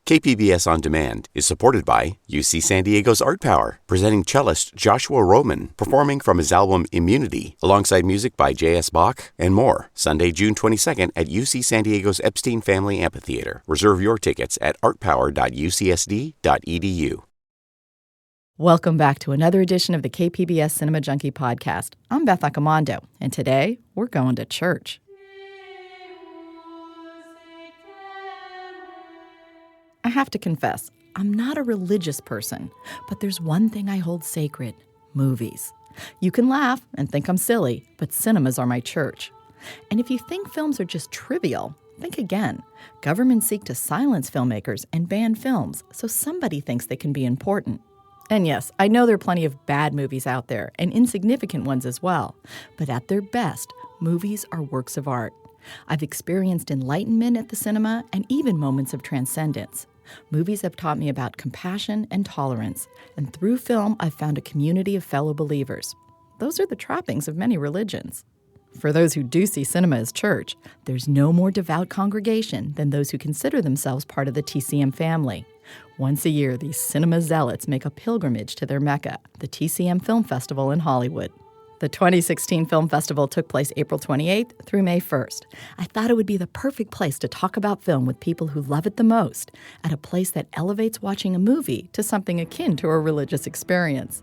KPBS On Demand is supported by UC San Diego's Art Power, presenting cellist Joshua Roman, performing from his album Immunity, alongside music by J.S. Bach and more. Sunday, June 22nd at UC San Diego's Epstein Family Amphitheater. Reserve your tickets at artpower.ucsd.edu. Welcome back to another edition of the KPBS Cinema Junkie podcast. I'm Beth Accomando, and today we're going to church. I have to confess, I'm not a religious person, but there's one thing I hold sacred: movies. You can laugh and think I'm silly, but cinemas are my church. And if you think films are just trivial, think again. Governments seek to silence filmmakers and ban films, so somebody thinks they can be important. And yes, I know there are plenty of bad movies out there, and insignificant ones as well. But at their best, movies are works of art. I've experienced enlightenment at the cinema and even moments of transcendence. Movies have taught me about compassion and tolerance, and through film, I've found a community of fellow believers. Those are the trappings of many religions. For those who do see cinema as church, there's no more devout congregation than those who consider themselves part of the TCM family. Once a year, these cinema zealots make a pilgrimage to their mecca, the TCM Film Festival in Hollywood. The 2016 Film Festival took place April 28th through May 1st. I thought it would be the perfect place to talk about film with people who love it the most, at a place that elevates watching a movie to something akin to a religious experience.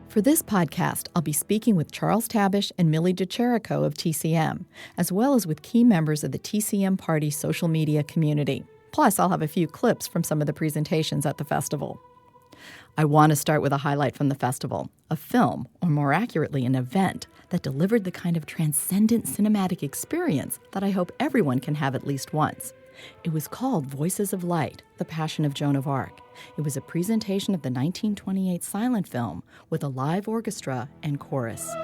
For this podcast, I'll be speaking with Charles Tabish and Millie DeCherico of TCM, as well as with key members of the TCM Party social media community. Plus, I'll have a few clips from some of the presentations at the festival. I want to start with a highlight from the festival, a film, or more accurately, an event, that delivered the kind of transcendent cinematic experience that I hope everyone can have at least once. It was called Voices of Light, The Passion of Joan of Arc. It was a presentation of the 1928 silent film with a live orchestra and chorus.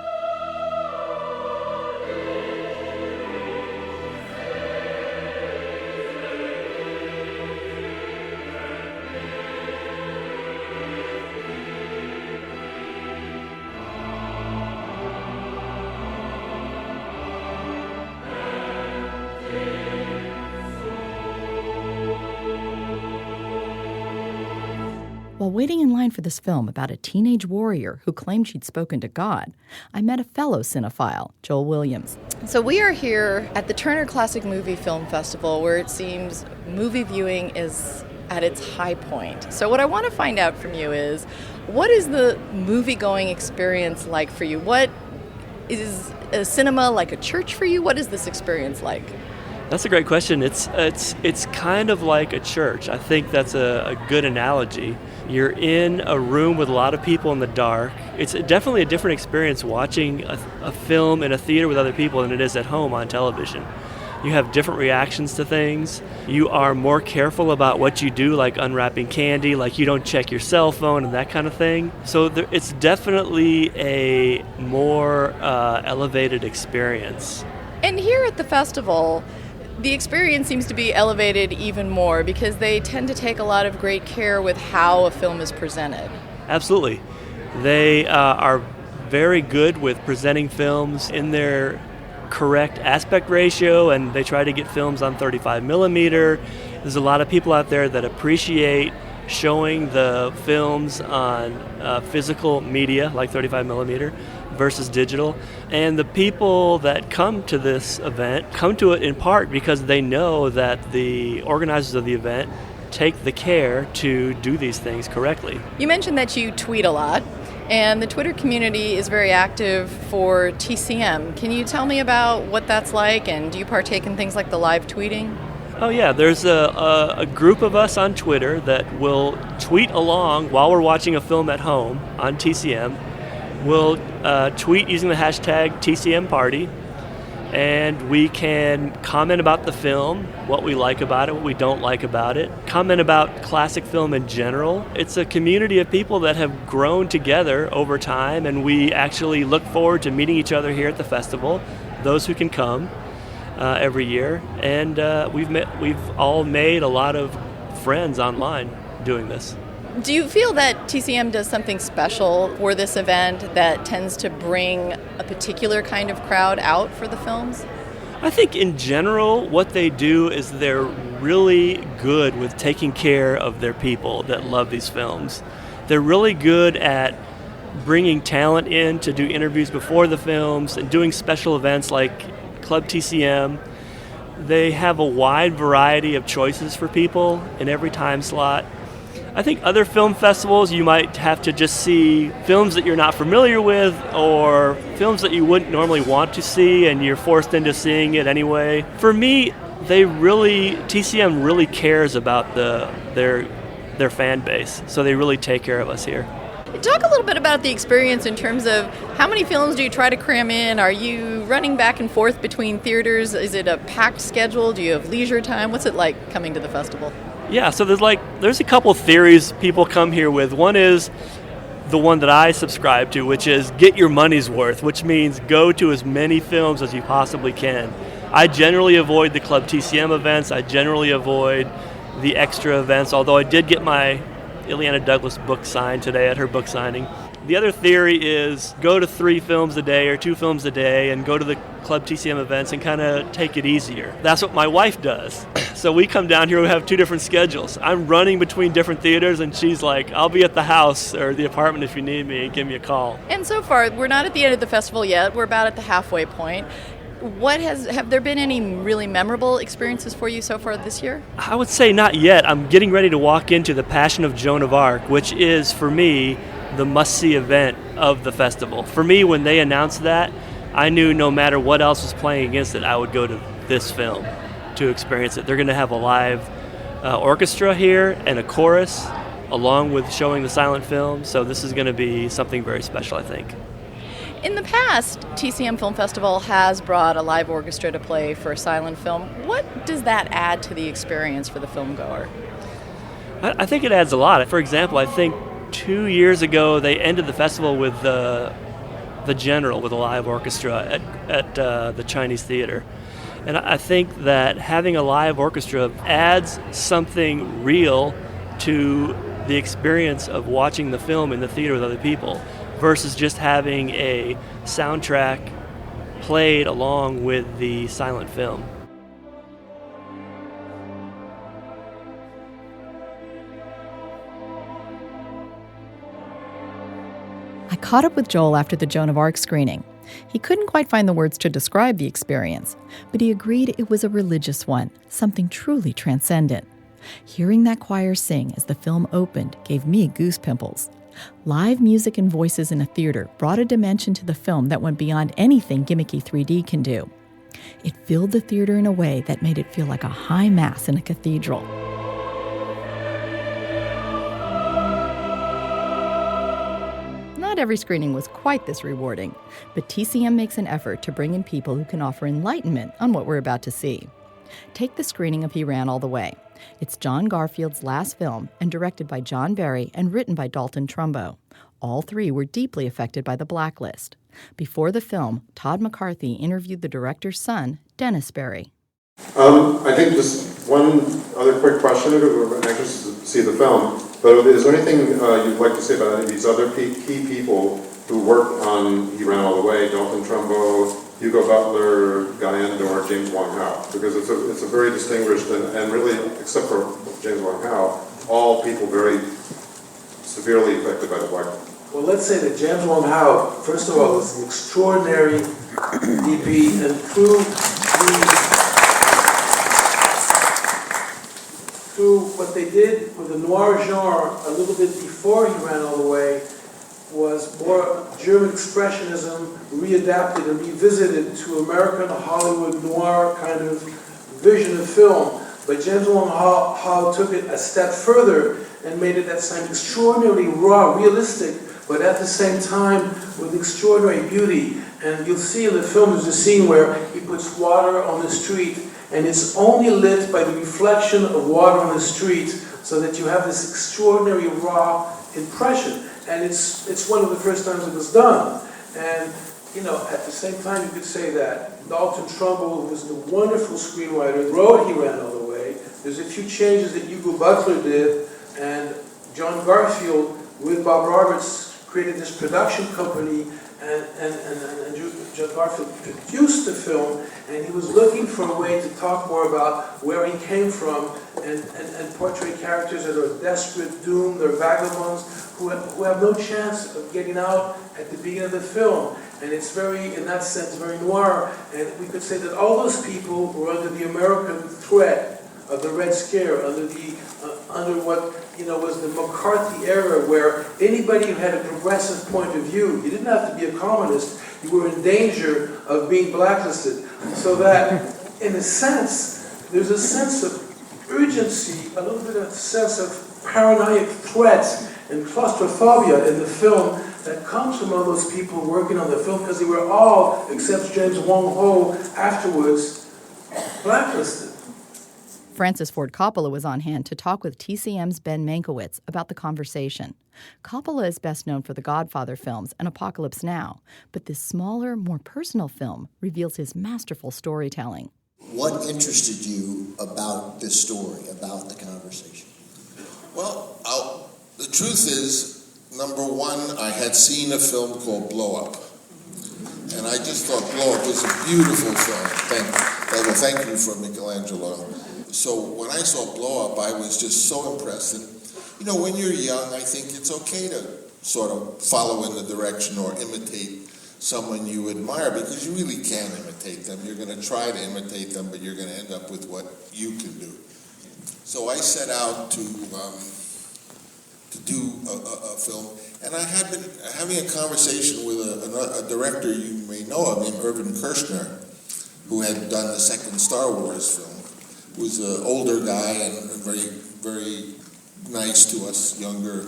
While waiting in line for this film about a teenage warrior who claimed she'd spoken to God, I met a fellow cinephile, Joel Williams. So we are here at the Turner Classic Movie Film Festival, where it seems movie viewing is at its high point. So what I want to find out from you is, what is the movie-going experience like for you? What is a cinema like a church for you? What is this experience like? That's a great question. It's kind of like a church. I think that's a good analogy. You're in a room with a lot of people in the dark. It's definitely a different experience watching a film in a theater with other people than it is at home on television. You have different reactions to things. You are more careful about what you do, like unwrapping candy, like you don't check your cell phone and that kind of thing. So it's definitely a more elevated experience. And here at the festival, the experience seems to be elevated even more because they tend to take a lot of great care with how a film is presented. Absolutely. They are very good with presenting films in their correct aspect ratio, and they try to get films on 35 millimeter. There's a lot of people out there that appreciate showing the films on physical media like 35 millimeter versus digital. And the people that come to this event come to it in part because they know that the organizers of the event take the care to do these things correctly. You mentioned that you tweet a lot, and the Twitter community is very active for TCM. Can you tell me about what that's like, and do you partake in things like the live tweeting? Oh yeah, there's a group of us on Twitter that will tweet along while we're watching a film at home on TCM. We'll tweet using the hashtag TCM Party, and we can comment about the film, what we like about it, what we don't like about it, comment about classic film in general. It's a community of people that have grown together over time, and we actually look forward to meeting each other here at the festival, those who can come. every year, and we've all made a lot of friends online doing this. Do you feel that TCM does something special for this event that tends to bring a particular kind of crowd out for the films? I think in general, what they do is they're really good with taking care of their people that love these films. They're really good at bringing talent in to do interviews before the films and doing special events like Club TCM. They have a wide variety of choices for people in every time slot. I think other film festivals, you might have to just see films that you're not familiar with or films that you wouldn't normally want to see and you're forced into seeing it anyway. For me, TCM really cares about their fan base, so they really take care of us here. Talk a little bit about the experience in terms of how many films do you try to cram in? Are you running back and forth between theaters? Is it a packed schedule? Do you have leisure time? What's it like coming to the festival? Yeah, so there's a couple theories people come here with. One is the one that I subscribe to, which is get your money's worth, which means go to as many films as you possibly can. I generally avoid the Club TCM events. I generally avoid the extra events, although I did get my Ileana Douglas book signed today at her book signing. The other theory is go to 3 films a day or 2 films a day and go to the Club TCM events and kind of take it easier. That's what my wife does. So we come down here, we have 2 different schedules. I'm running between different theaters and she's like, I'll be at the house or the apartment if you need me, give me a call. And so far, we're not at the end of the festival yet. We're about at the halfway point. Have there been any really memorable experiences for you so far this year? I would say not yet. I'm getting ready to walk into The Passion of Joan of Arc, which is, for me, the must-see event of the festival. For me, when they announced that, I knew no matter what else was playing against it, I would go to this film to experience it. They're going to have a live orchestra here and a chorus, along with showing the silent film, so this is going to be something very special, I think. In the past, TCM Film Festival has brought a live orchestra to play for a silent film. What does that add to the experience for the filmgoer? I think it adds a lot. For example, I think 2 years ago they ended the festival with the General with a live orchestra at the Chinese Theater. And I think that having a live orchestra adds something real to the experience of watching the film in the theater with other people, versus just having a soundtrack played along with the silent film. I caught up with Joel after the Joan of Arc screening. He couldn't quite find the words to describe the experience, but he agreed it was a religious one, something truly transcendent. Hearing that choir sing as the film opened gave me goose pimples. Live music and voices in a theater brought a dimension to the film that went beyond anything gimmicky 3D can do. It filled the theater in a way that made it feel like a high mass in a cathedral. Not every screening was quite this rewarding, but TCM makes an effort to bring in people who can offer enlightenment on what we're about to see. Take the screening of He Ran All the Way. It's John Garfield's last film and directed by John Barry and written by Dalton Trumbo. All 3 were deeply affected by the blacklist. Before the film, Todd McCarthy interviewed the director's son, Dennis Barry. I think just one other quick question. I'm anxious to see the film, but is there anything you'd like to say about any of these other key people who worked on He Ran All the Way, Dalton Trumbo, Hugo Butler, Guy Endor, James Wong Howe? Because it's a very distinguished and really, except for James Wong Howe, all people very severely affected by the blacklist. Well, let's say that James Wong Howe, first of all, is an extraordinary DP, and through what they did with the noir genre a little bit before He Ran All the Way was more German expressionism readapted and revisited to American Hollywood noir kind of vision of film. But James Wong Howe took it a step further and made it that same extraordinarily raw, realistic, but at the same time with extraordinary beauty. And you'll see in the film there's a scene where he puts water on the street, and it's only lit by the reflection of water on the street, so that you have this extraordinary raw impression. And it's one of the first times it was done. And at the same time, you could say that Dalton Trumbull, who was the wonderful screenwriter, wrote He Ran All the Way. There's a few changes that Hugo Butler did, and John Garfield, with Bob Roberts, created this production company, and John Garfield produced the film, and he was looking for a way to talk more about where he came from and portray characters that are desperate, doomed, they're vagabonds who have no chance of getting out at the beginning of the film. And it's very, in that sense, very noir. And we could say that all those people were under the American threat of the Red Scare, under what was the McCarthy era, where anybody who had a progressive point of view, you didn't have to be a communist, you were in danger of being blacklisted. So that, in a sense, there's a sense of urgency, a little bit of a sense of paranoid threat and claustrophobia in the film that comes from all those people working on the film, because they were all, except James Wong Ho afterwards, blacklisted. Francis Ford Coppola was on hand to talk with TCM's Ben Mankiewicz about the conversation. Coppola is best known for the Godfather films and Apocalypse Now, but this smaller, more personal film reveals his masterful storytelling. What interested you about this story, about the conversation? Well, the truth is, number one, I had seen a film called Blow Up. And I just thought Blow Up was a beautiful film. Thank you for Michelangelo. So when I saw Blow Up, I was just so impressed. And, when you're young, I think it's okay to sort of follow in the direction or imitate someone you admire, because you really can't imitate them. You're going to try to imitate them, but you're going to end up with what you can do. So I set out to do a film, and I had been having a conversation with a director you may know of named Irvin Kershner, who had done the second Star Wars film. He was an older guy and very, very nice to us younger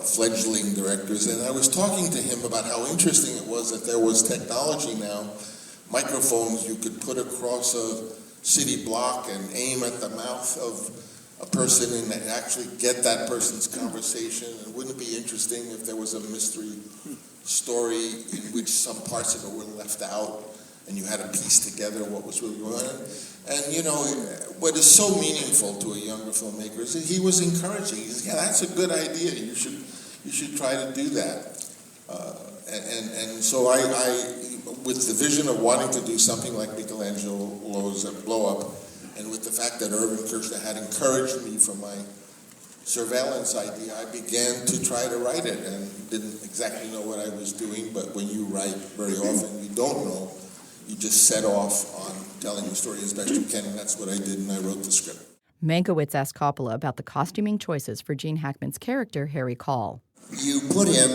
fledgling directors, and I was talking to him about how interesting it was that there was technology now, microphones you could put across a city block and aim at the mouth of a person and actually get that person's conversation. And wouldn't it be interesting if there was a mystery story in which some parts of it were left out and you had to piece together what was really going on? And what is so meaningful to a younger filmmaker is that he was encouraging. He said, "Yeah, that's a good idea. You should try to do that." And so I, with the vision of wanting to do something like Michelangelo's Blow Up, and with the fact that Irvin Kershner had encouraged me for my surveillance idea, I began to try to write it, and didn't exactly know what I was doing. But when you write, very often you don't know. You just set off on telling the story as best you can, and that's what I did, and I wrote the script. Mankiewicz asked Coppola about the costuming choices for Gene Hackman's character, Harry Caul. You put him,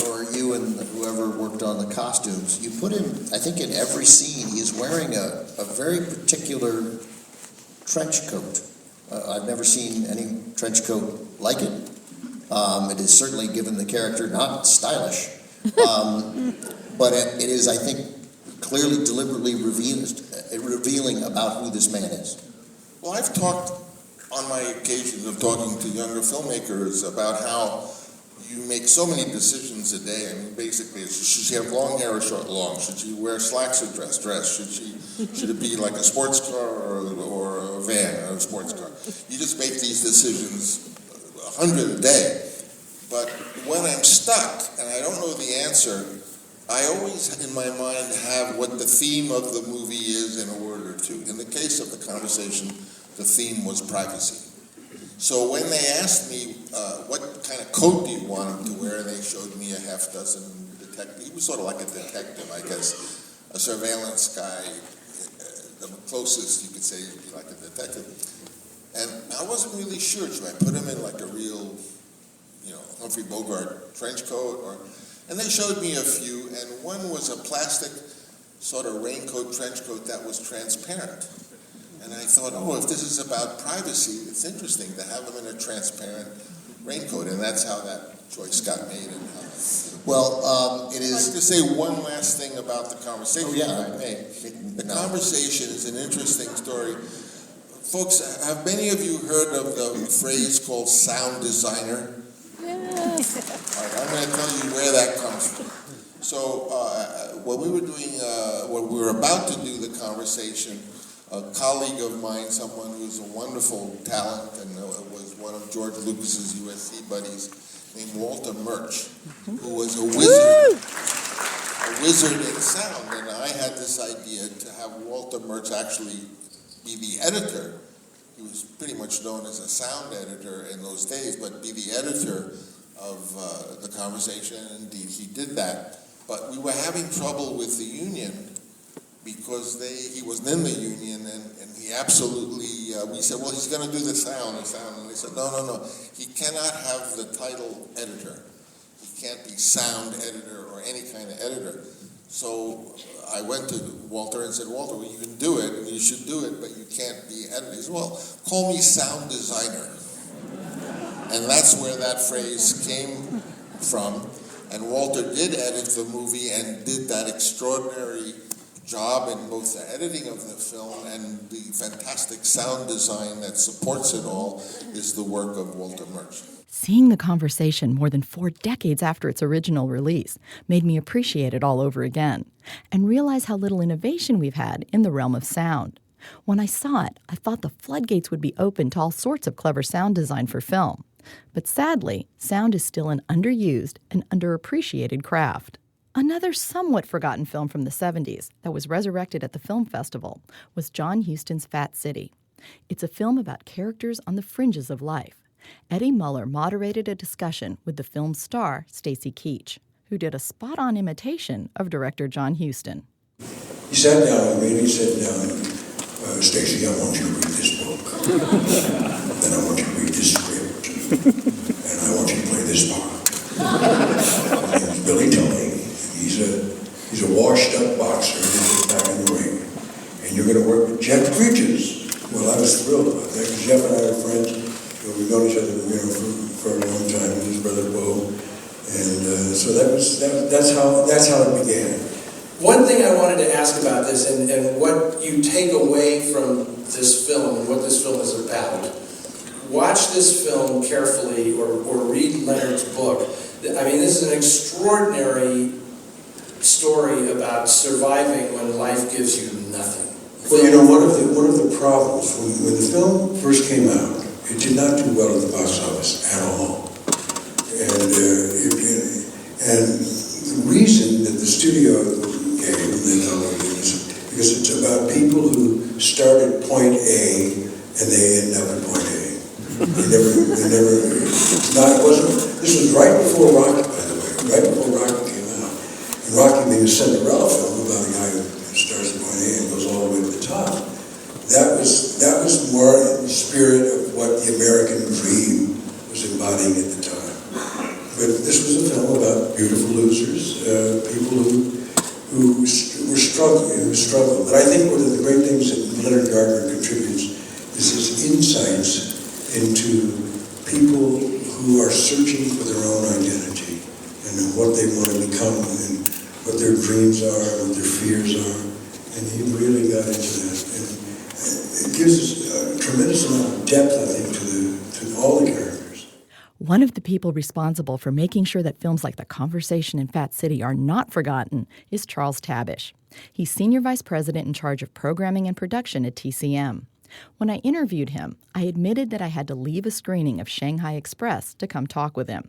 or you and whoever worked on the costumes, you put him, I think in every scene, he is wearing a very particular trench coat. I've never seen any trench coat like it. It is certainly, given the character, not stylish. But it is, I think, clearly, deliberately revealing about who this man is. Well, I've talked on my occasions of talking to younger filmmakers about how you make so many decisions a day. I mean, basically, should she have long hair or short long? Should she wear slacks or dress? Should it be like a sports car or a van or a sports car? You just make these decisions 100 a day. But when I'm stuck and I don't know the answer, I always, in my mind, have what the theme of the movie is in a word or two. In the case of the conversation, the theme was privacy. So when they asked me, what kind of coat do you want him to wear, they showed me a half dozen detectives. He was sort of like a detective, I guess, a surveillance guy. The closest you could say would be like a detective. And I wasn't really sure. Should I put him in like a real, Humphrey Bogart trench coat? And they showed me a few, and one was a plastic sort of raincoat, trench coat that was transparent. And I thought, if this is about privacy, it's interesting to have him in a transparent raincoat, and that's how that choice got made. And it is. I'd like to say one last thing about the conversation. Oh, yeah. The conversation is an interesting story. Folks, have many of you heard of the phrase called sound designer? Yes. All right, I'm going to tell you where that comes from. So when we were about to do the conversation, a colleague of mine, someone who's a wonderful talent and was one of George Lucas's USC buddies, named Walter Murch, who was a wizard in sound. And I had this idea to have Walter Murch actually be the editor. He was pretty much known as a sound editor in those days, but be the editor of the conversation, and indeed he did that. But we were having trouble with the union because he wasn't in the union, and he absolutely, we said, well, he's going to do the sound, and they said, no, he cannot have the title editor. He can't be sound editor or any kind of editor. So I went to Walter and said, Walter, well, you can do it, and you should do it, but you can't be editor. He said, well, call me sound designer. And that's where that phrase came from. And Walter did edit the movie and did that extraordinary job in both the editing of the film and the fantastic sound design that supports it all is the work of Walter Murch. Seeing the conversation more than 4 decades after its original release made me appreciate it all over again and realize how little innovation we've had in the realm of sound. When I saw it, I thought the floodgates would be open to all sorts of clever sound design for film. But sadly, sound is still an underused and underappreciated craft. Another somewhat forgotten film from the 70s that was resurrected at the film festival was John Huston's Fat City. It's a film about characters on the fringes of life. Eddie Muller moderated a discussion with the film's star, Stacy Keach, who did a spot-on imitation of director John Huston. He sat down with me and he said, Stacy, I want you to read this book. Then I want you to read this script. And I want you to play this part. His name's Billy Tony. He's a washed-up boxer back in the ring. And you're going to work with Jeff Bridges. Well, I was thrilled about that because Jeff and I are friends. We've known each other for a long time with his brother Bo. And so that's how it began. One thing I wanted to ask about this and what you take away from this film and what this film is about. Watch this film carefully or read Leonard's book. I mean, this is an extraordinary story about surviving when life gives you nothing. Well, you know, one of the problems when the film first came out, it did not do well at the box office at all. And the reason that the studio gave, because it's about people who start at point A and they end up at point A. This was right before Rocky, by the way, right before Rocky came out. And Rocky being a Cinderella film about a guy who starts at point A and goes all the way to the top. That was more in the spirit of what the American dream was embodying at the time. But this was a film about beautiful losers, people who were struggling. But I think one of the great things that Leonard Gardner contributes is his insights into people who are searching for their own identity and what they want to become and what their dreams are and what their fears are. And he really got into that. And it gives us a tremendous amount of depth, I think, to all the characters. One of the people responsible for making sure that films like The Conversation and Fat City are not forgotten is Charles Tabish. He's Senior Vice President in charge of programming and production at TCM. When I interviewed him, I admitted that I had to leave a screening of Shanghai Express to come talk with him.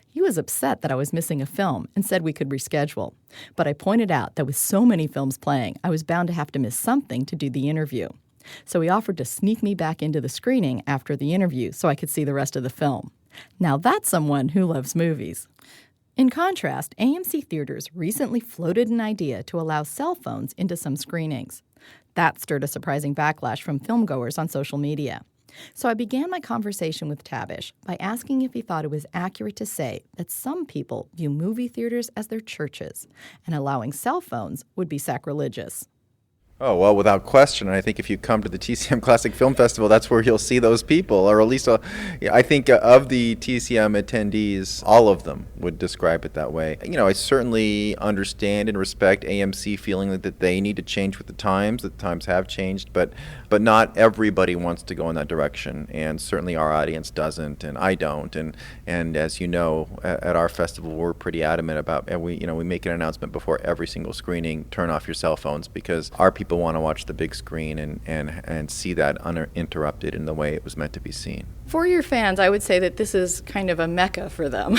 He was upset that I was missing a film and said we could reschedule. But I pointed out that with so many films playing, I was bound to have to miss something to do the interview. So he offered to sneak me back into the screening after the interview so I could see the rest of the film. Now that's someone who loves movies. In contrast, AMC Theaters recently floated an idea to allow cell phones into some screenings. That stirred a surprising backlash from filmgoers on social media. So I began my conversation with Tabish by asking if he thought it was accurate to say that some people view movie theaters as their churches, and allowing cell phones would be sacrilegious. Oh, well, without question. I think if you come to the TCM Classic Film Festival, that's where you'll see those people, or at least I think of the TCM attendees, all of them would describe it that way. You know, I certainly understand and respect AMC feeling that they need to change with the times have changed, but but not everybody wants to go in that direction, and certainly our audience doesn't, and I don't. And as you know, at our festival, we're pretty adamant about, and we make an announcement before every single screening: turn off your cell phones, because our people want to watch the big screen and see that uninterrupted in the way it was meant to be seen. For your fans, I would say that this is kind of a mecca for them.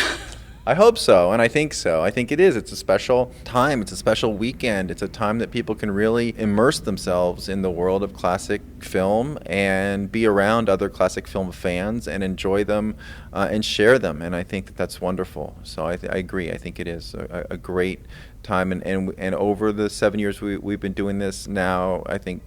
I hope so, and I think so. I think it is. It's a special time. It's a special weekend. It's a time that people can really immerse themselves in the world of classic film and be around other classic film fans and enjoy them and share them. And I think that that's wonderful. So I agree. I think it is a great time. And over the 7 years we've been doing this now, I think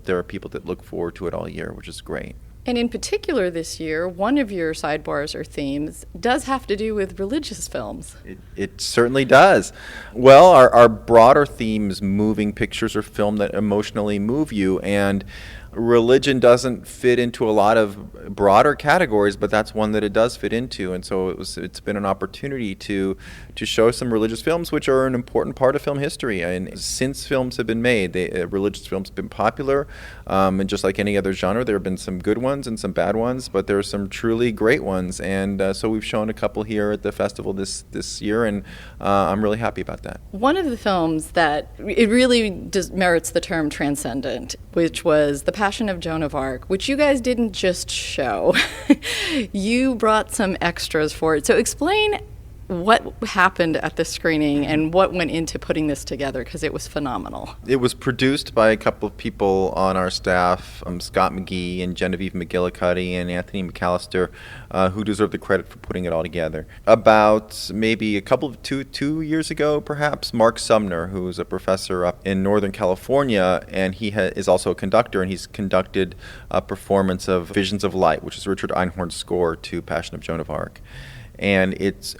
there are people that look forward to it all year, which is great. And in particular this year, one of your sidebars or themes does have to do with religious films. It certainly does. Well, our broader themes, moving pictures or film that emotionally move you, and religion doesn't fit into a lot of broader categories, but that's one that it does fit into. And so it's been an opportunity to show some religious films, which are an important part of film history. And since films have been made, religious films have been popular. And just like any other genre, there have been some good ones and some bad ones, but there are some truly great ones. And so we've shown a couple here at the festival this year, and I'm really happy about that. One of the films that it really merits the term transcendent, which was The Passion of Joan of Arc, which you guys didn't just show. You brought some extras for it. So explain what happened at the screening and what went into putting this together, because it was phenomenal. It was produced by a couple of people on our staff, Scott McGee and Genevieve McGillicuddy and Anthony McAllister, who deserve the credit for putting it all together. About maybe a couple of two years ago, perhaps, Mark Sumner, who is a professor up in Northern California, and he is also a conductor, and he's conducted a performance of Visions of Light, which is Richard Einhorn's score to Passion of Joan of Arc. And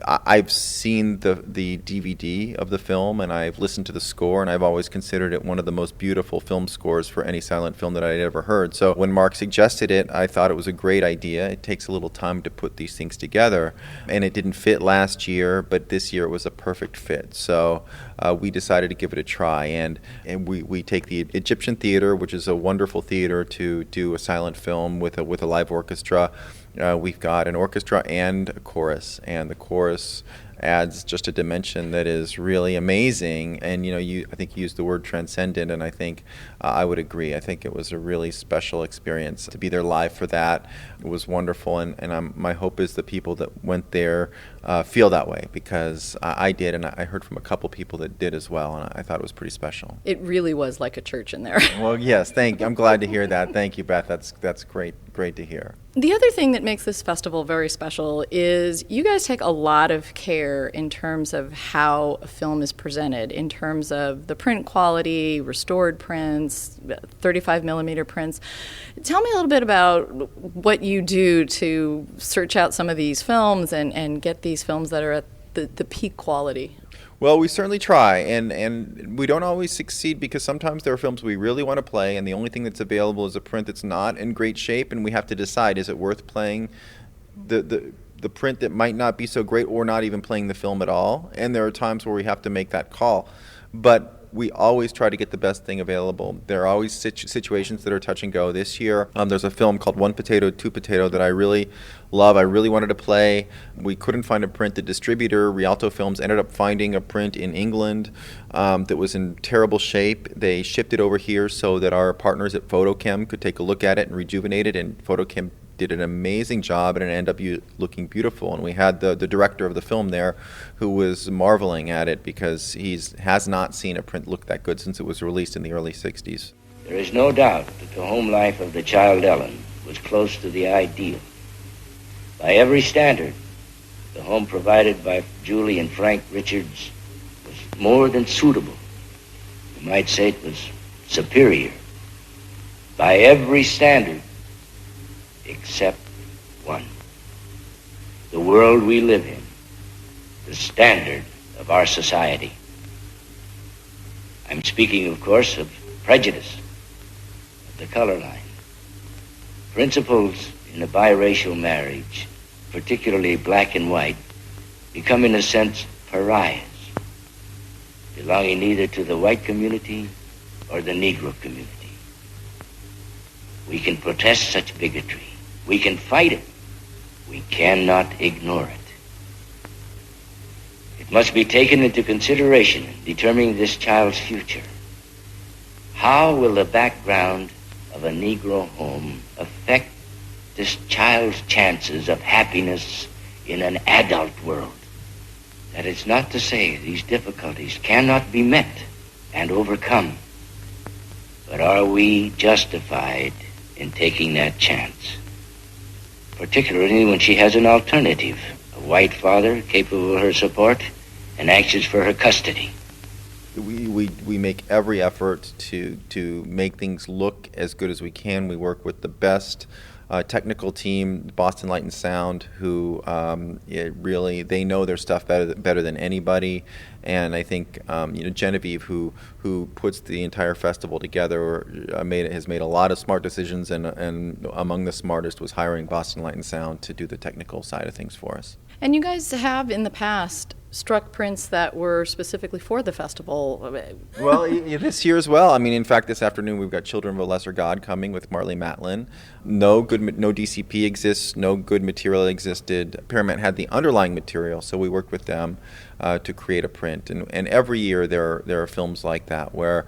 I've seen the DVD of the film, and I've listened to the score, and I've always considered it one of the most beautiful film scores for any silent film that I'd ever heard. So when Mark suggested it, I thought it was a great idea. It takes a little time to put these things together, and it didn't fit last year, but this year it was a perfect fit. So we decided to give it a try, and we take the Egyptian theater, which is a wonderful theater to do a silent film with a live orchestra. We've got an orchestra and a chorus, and the chorus adds just a dimension that is really amazing. And I think you used the word transcendent, and I think I would agree. I think it was a really special experience to be there live for that. It was wonderful, and my hope is the people that went there feel that way, because I did, and I heard from a couple people that did as well, and I thought it was pretty special. It really was like a church in there. Well, yes, I'm glad to hear that. Thank you, Beth. That's great to hear. The other thing that makes this festival very special is you guys take a lot of care in terms of how a film is presented, in terms of the print quality, restored prints, 35 millimeter prints. Tell me a little bit about what you do to search out some of these films and get these films that are at the peak quality. Well, we certainly try, and we don't always succeed, because sometimes there are films we really want to play, and the only thing that's available is a print that's not in great shape, and we have to decide, is it worth playing the print that might not be so great, or not even playing the film at all? And there are times where we have to make that call. But we always try to get the best thing available. There are always situations that are touch and go. This year, there's a film called One Potato, Two Potato that I really love. I really wanted to play. We couldn't find a print. The distributor, Rialto Films, ended up finding a print in England that was in terrible shape. They shipped it over here so that our partners at Photochem could take a look at it and rejuvenate it, and Photochem did an amazing job, and it ended up looking beautiful. And we had the director of the film there, who was marveling at it, because he has not seen a print look that good since it was released in the early 60s. There is no doubt that the home life of the child Ellen was close to the ideal. By every standard, the home provided by Julie and Frank Richards was more than suitable. You might say it was superior. By every standard, except one. The world we live in, the standard of our society. I'm speaking, of course, of prejudice, of the color line. Principles in a biracial marriage, particularly black and white, become in a sense pariahs, belonging neither to the white community or the Negro community. We can protest such bigotry. We can fight it. We cannot ignore it. It must be taken into consideration in determining this child's future. How will the background of a Negro home affect this child's chances of happiness in an adult world? That is not to say these difficulties cannot be met and overcome. But are we justified in taking that chance? Particularly when she has an alternative, a white father capable of her support and anxious for her custody. We make every effort to make things look as good as we can. We work with the best technical team, Boston Light and Sound, who they know their stuff better than anybody. And I think Genevieve, who puts the entire festival together, has made a lot of smart decisions, and among the smartest was hiring Boston Light and Sound to do the technical side of things for us. And you guys have in the past struck prints that were specifically for the festival. Well, this year as well. I mean, in fact, this afternoon we've got Children of a Lesser God coming with Marley Matlin. No DCP exists, no good material existed. Paramount had the underlying material, so we worked with them to create a print. And every year there are films like that, where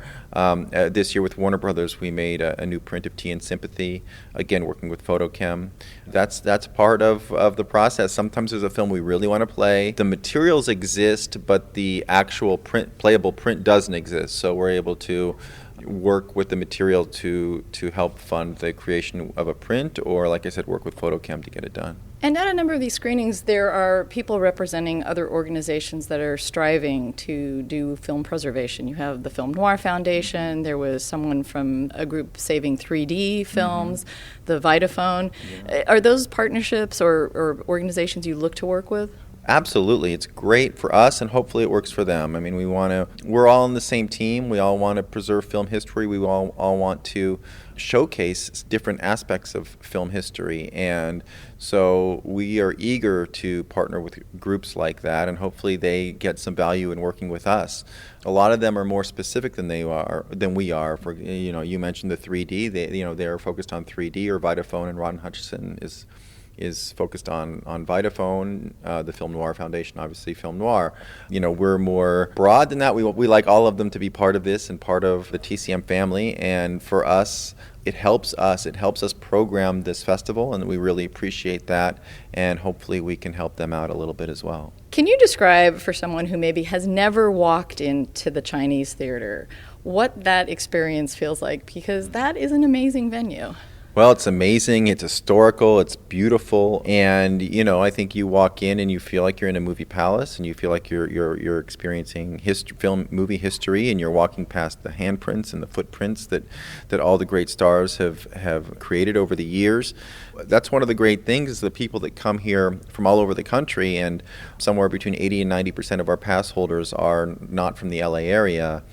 this year with Warner Brothers we made a new print of Tea and Sympathy, again working with Photochem. That's part of the process. Sometimes there's a film we really want to play. The materials exist, but the actual playable print doesn't exist, so we're able to work with the material to help fund the creation of a print, or like I said, work with Photochem to get it done. And at a number of these screenings, there are people representing other organizations that are striving to do film preservation. You have the Film Noir Foundation, there was someone from a group saving 3D films, the Vitaphone. Yeah. Are those partnerships or organizations you look to work with? Absolutely. It's great for us, and hopefully it works for them. I mean, we're all on the same team. We all want to preserve film history. We all want to showcase different aspects of film history. And so we are eager to partner with groups like that, and hopefully they get some value in working with us. A lot of them are more specific than we are. For you mentioned the 3D. They're focused on 3D, or Vitaphone, and Ron Hutchison is focused on Vitaphone, the Film Noir Foundation, obviously Film Noir. We're more broad than that. We like all of them to be part of this and part of the TCM family. And for us, it helps us program this festival, and we really appreciate that. And hopefully we can help them out a little bit as well. Can you describe for someone who maybe has never walked into the Chinese theater what that experience feels like? Because that is an amazing venue. Well, it's amazing, it's historical, it's beautiful, and I think you walk in and you feel like you're in a movie palace, and you feel like you're experiencing movie history, and you're walking past the handprints and the footprints that all the great stars have created over the years. That's one of the great things, is the people that come here from all over the country, and somewhere between 80 and 90% of our pass holders are not from the LA area.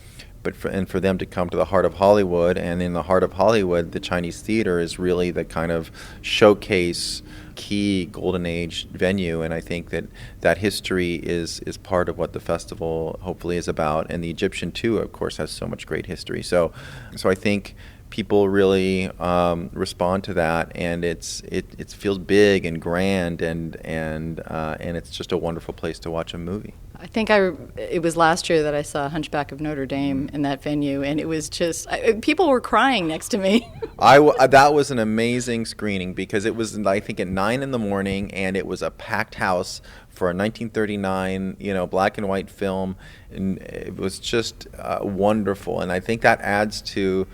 But for them to come to the heart of Hollywood, and in the heart of Hollywood, the Chinese theater is really the kind of showcase, key golden age venue, and I think that history is part of what the festival hopefully is about. And the Egyptian too, of course, has so much great history. So I think people really respond to that, and it feels big and grand, and it's just a wonderful place to watch a movie. I think it was last year that I saw Hunchback of Notre Dame in that venue, and it was just, people were crying next to me. That was an amazing screening, because it was, I think, at 9 in the morning, and it was a packed house for a 1939, black and white film, and it was just wonderful. And I think that adds to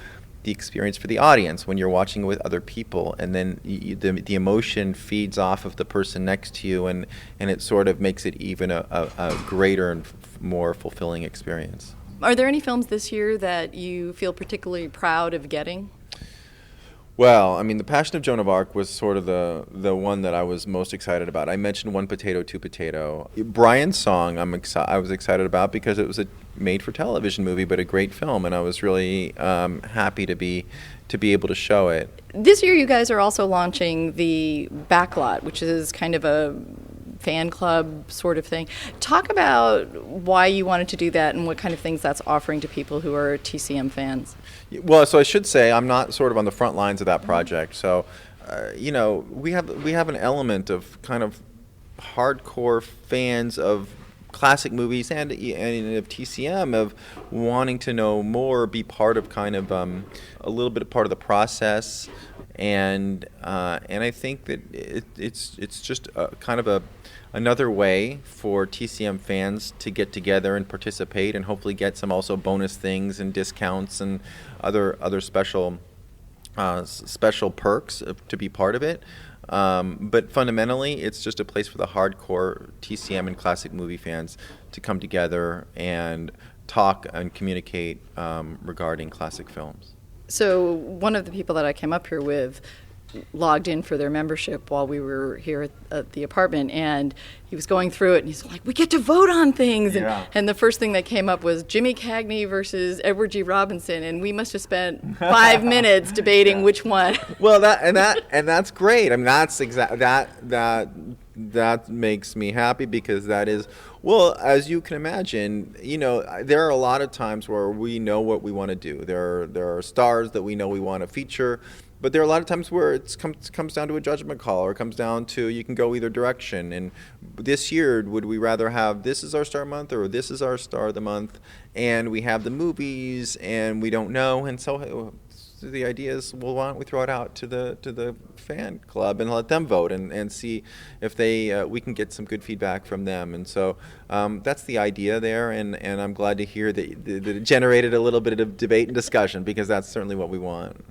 the experience for the audience when you're watching it with other people, and then the emotion feeds off of the person next to you, and it sort of makes it even a greater and more fulfilling experience. Are there any films this year that you feel particularly proud of getting? Well, I mean, The Passion of Joan of Arc was sort of the one that I was most excited about. I mentioned One Potato, Two Potato. Brian's Song I was excited about, because it was a made-for-television movie, but a great film, and I was really happy to be able to show it. This year you guys are also launching the Backlot, which is kind of a fan club sort of thing. Talk about why you wanted to do that and what kind of things that's offering to people who are TCM fans. Well, so I should say I'm not sort of on the front lines of that project. So, we have an element of kind of hardcore fans of classic movies and of TCM, of wanting to know more, be part of kind of a little bit of part of the process, and I think that it's just kind of another way for TCM fans to get together and participate, and hopefully get some also bonus things and discounts and other special perks to be part of it. But fundamentally, it's just a place for the hardcore TCM and classic movie fans to come together and talk and communicate regarding classic films. So one of the people that I came up here with logged in for their membership while we were here at the apartment, and he was going through it, and he's like, we get to vote on things. Yeah. And the first thing that came up was Jimmy Cagney versus Edward G. Robinson, and we must have spent 5 minutes debating which one. Well, that's great. I mean, that's that makes me happy, because that is, well, as you can imagine, there are a lot of times where we know what we want to do. There are stars that we know we want to feature, but there are a lot of times where it comes down to a judgment call, or it comes down to you can go either direction. And this year, would we rather have this is our star month or this is our star of the month? And we have the movies, and we don't know. And so the idea is, well, why don't we throw it out to the fan club and let them vote and see if we can get some good feedback from them. And so that's the idea there, and I'm glad to hear that it generated a little bit of debate and discussion, because that's certainly what we want.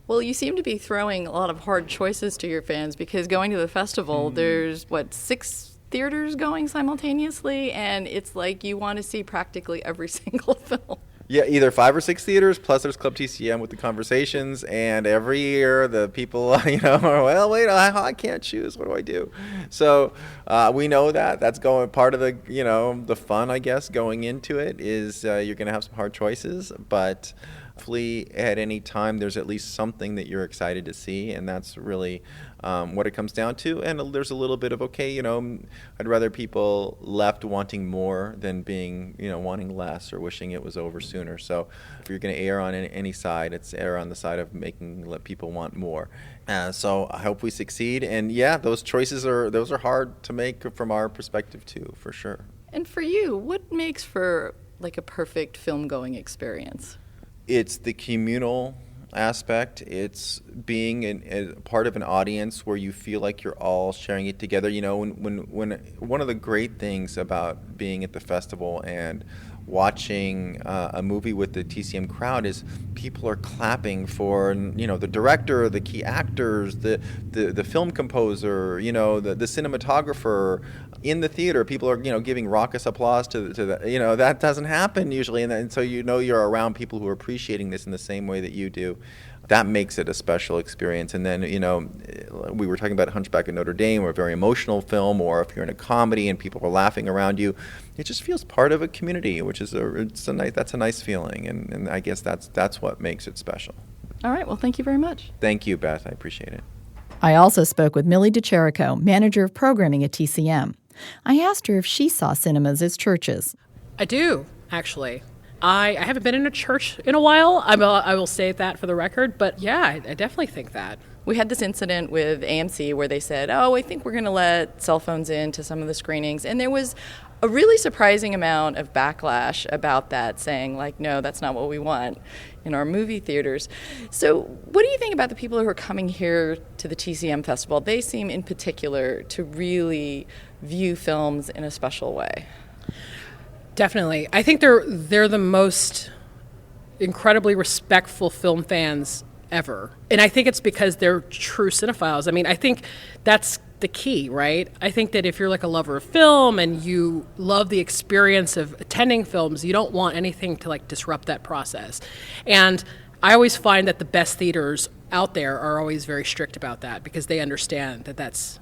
Well, you seem to be throwing a lot of hard choices to your fans, because going to the festival, there's, 6 theaters going simultaneously, and it's like you want to see practically every single film. Yeah, either 5 or 6 theaters, plus there's Club TCM with the conversations, and every year the people, are, well, wait, I can't choose. What do I do? So we know that's going part of the, the fun, I guess, going into it is you're going to have some hard choices, but hopefully at any time there's at least something that you're excited to see, and that's really what it comes down to. And there's a little bit of, I'd rather people left wanting more than being, wanting less or wishing it was over sooner. So if you're going to err on any side, it's err on the side of let people want more. So I hope we succeed. And yeah, those choices are hard to make from our perspective too, for sure. And for you, what makes for like a perfect film-going experience? It's the communal aspect. It's being a part of an audience where you feel like you're all sharing it together. When one of the great things about being at the festival and watching a movie with the TCM crowd is people are clapping for the director, the key actors, the film composer, the cinematographer. In the theater, people are giving raucous applause to that. That doesn't happen usually, and so you're around people who are appreciating this in the same way that you do. That makes it a special experience. And then we were talking about Hunchback of Notre Dame, or a very emotional film, or if you're in a comedy and people are laughing around you, it just feels part of a community, which is that's a nice feeling, and I guess that's what makes it special. All right, well, thank you very much. Thank you, Beth. I appreciate it. I also spoke with Millie DeCherico, manager of programming at TCM. I asked her if she saw cinemas as churches. I do, actually. I haven't been in a church in a while. I will say that for the record, but yeah, I definitely think that. We had this incident with AMC where they said, I think we're going to let cell phones into some of the screenings, and there was a really surprising amount of backlash about that, saying, no, that's not what we want in our movie theaters. So what do you think about the people who are coming here to the TCM Festival? They seem in particular to really view films in a special way. Definitely. I think they're the most incredibly respectful film fans ever. And I think it's because they're true cinephiles. I mean, I think that's the key, right? I think that if you're like a lover of film and you love the experience of attending films, you don't want anything to disrupt that process. And I always find that the best theaters out there are always very strict about that, because they understand that that's,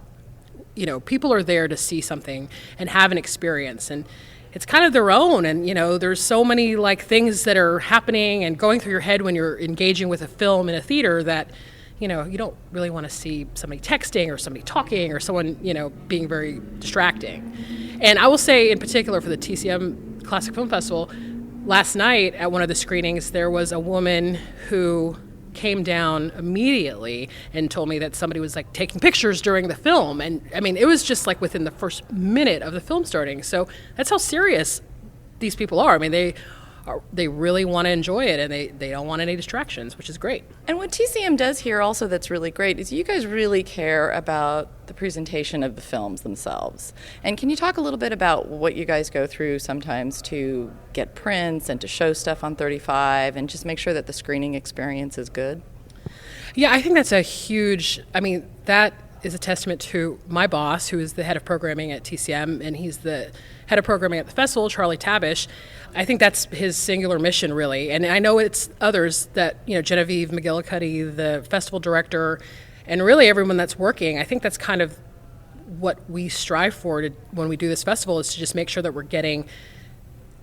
people are there to see something and have an experience, and it's kind of their own. And, there's so many things that are happening and going through your head when you're engaging with a film in a theater that, you don't really want to see somebody texting or somebody talking or someone, being very distracting. And I will say in particular for the TCM Classic Film Festival, last night at one of the screenings, there was a woman who came down immediately and told me that somebody was like taking pictures during the film. And I mean, it was just like within the first minute of the film starting. So that's how serious these people are. I mean, they really want to enjoy it, and they don't want any distractions, which is great. And what TCM does here also that's really great is you guys really care about the presentation of the films themselves. And can you talk a little bit about what you guys go through sometimes to get prints and to show stuff on 35 and just make sure that the screening experience is good? Yeah, I think that's that is a testament to my boss, who is the head of programming at TCM, and he's the head of programming at the festival, Charlie Tabish. I think that's his singular mission, really. And I know it's others that, Genevieve McGillicuddy, the festival director, and really everyone that's working. I think that's kind of what we strive for when we do this festival, is to just make sure that we're getting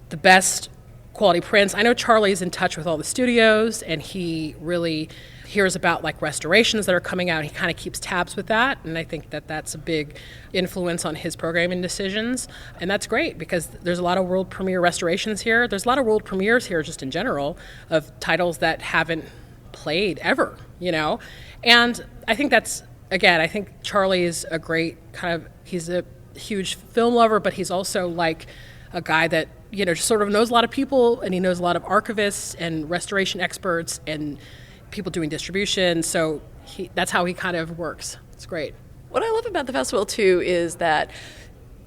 the best quality prints. I know Charlie's in touch with all the studios, and he really hears about like restorations that are coming out. He kind of keeps tabs with that, and I think that that's a big influence on his programming decisions. And that's great because there's a lot of world premiere restorations here. There's a lot of world premieres here just in general of titles that haven't played ever, And I think I think Charlie is a great he's a huge film lover, but he's also like a guy that, just sort of knows a lot of people, and he knows a lot of archivists and restoration experts and people doing distribution. So that's how he kind of works. It's great. What I love about the festival, too, is that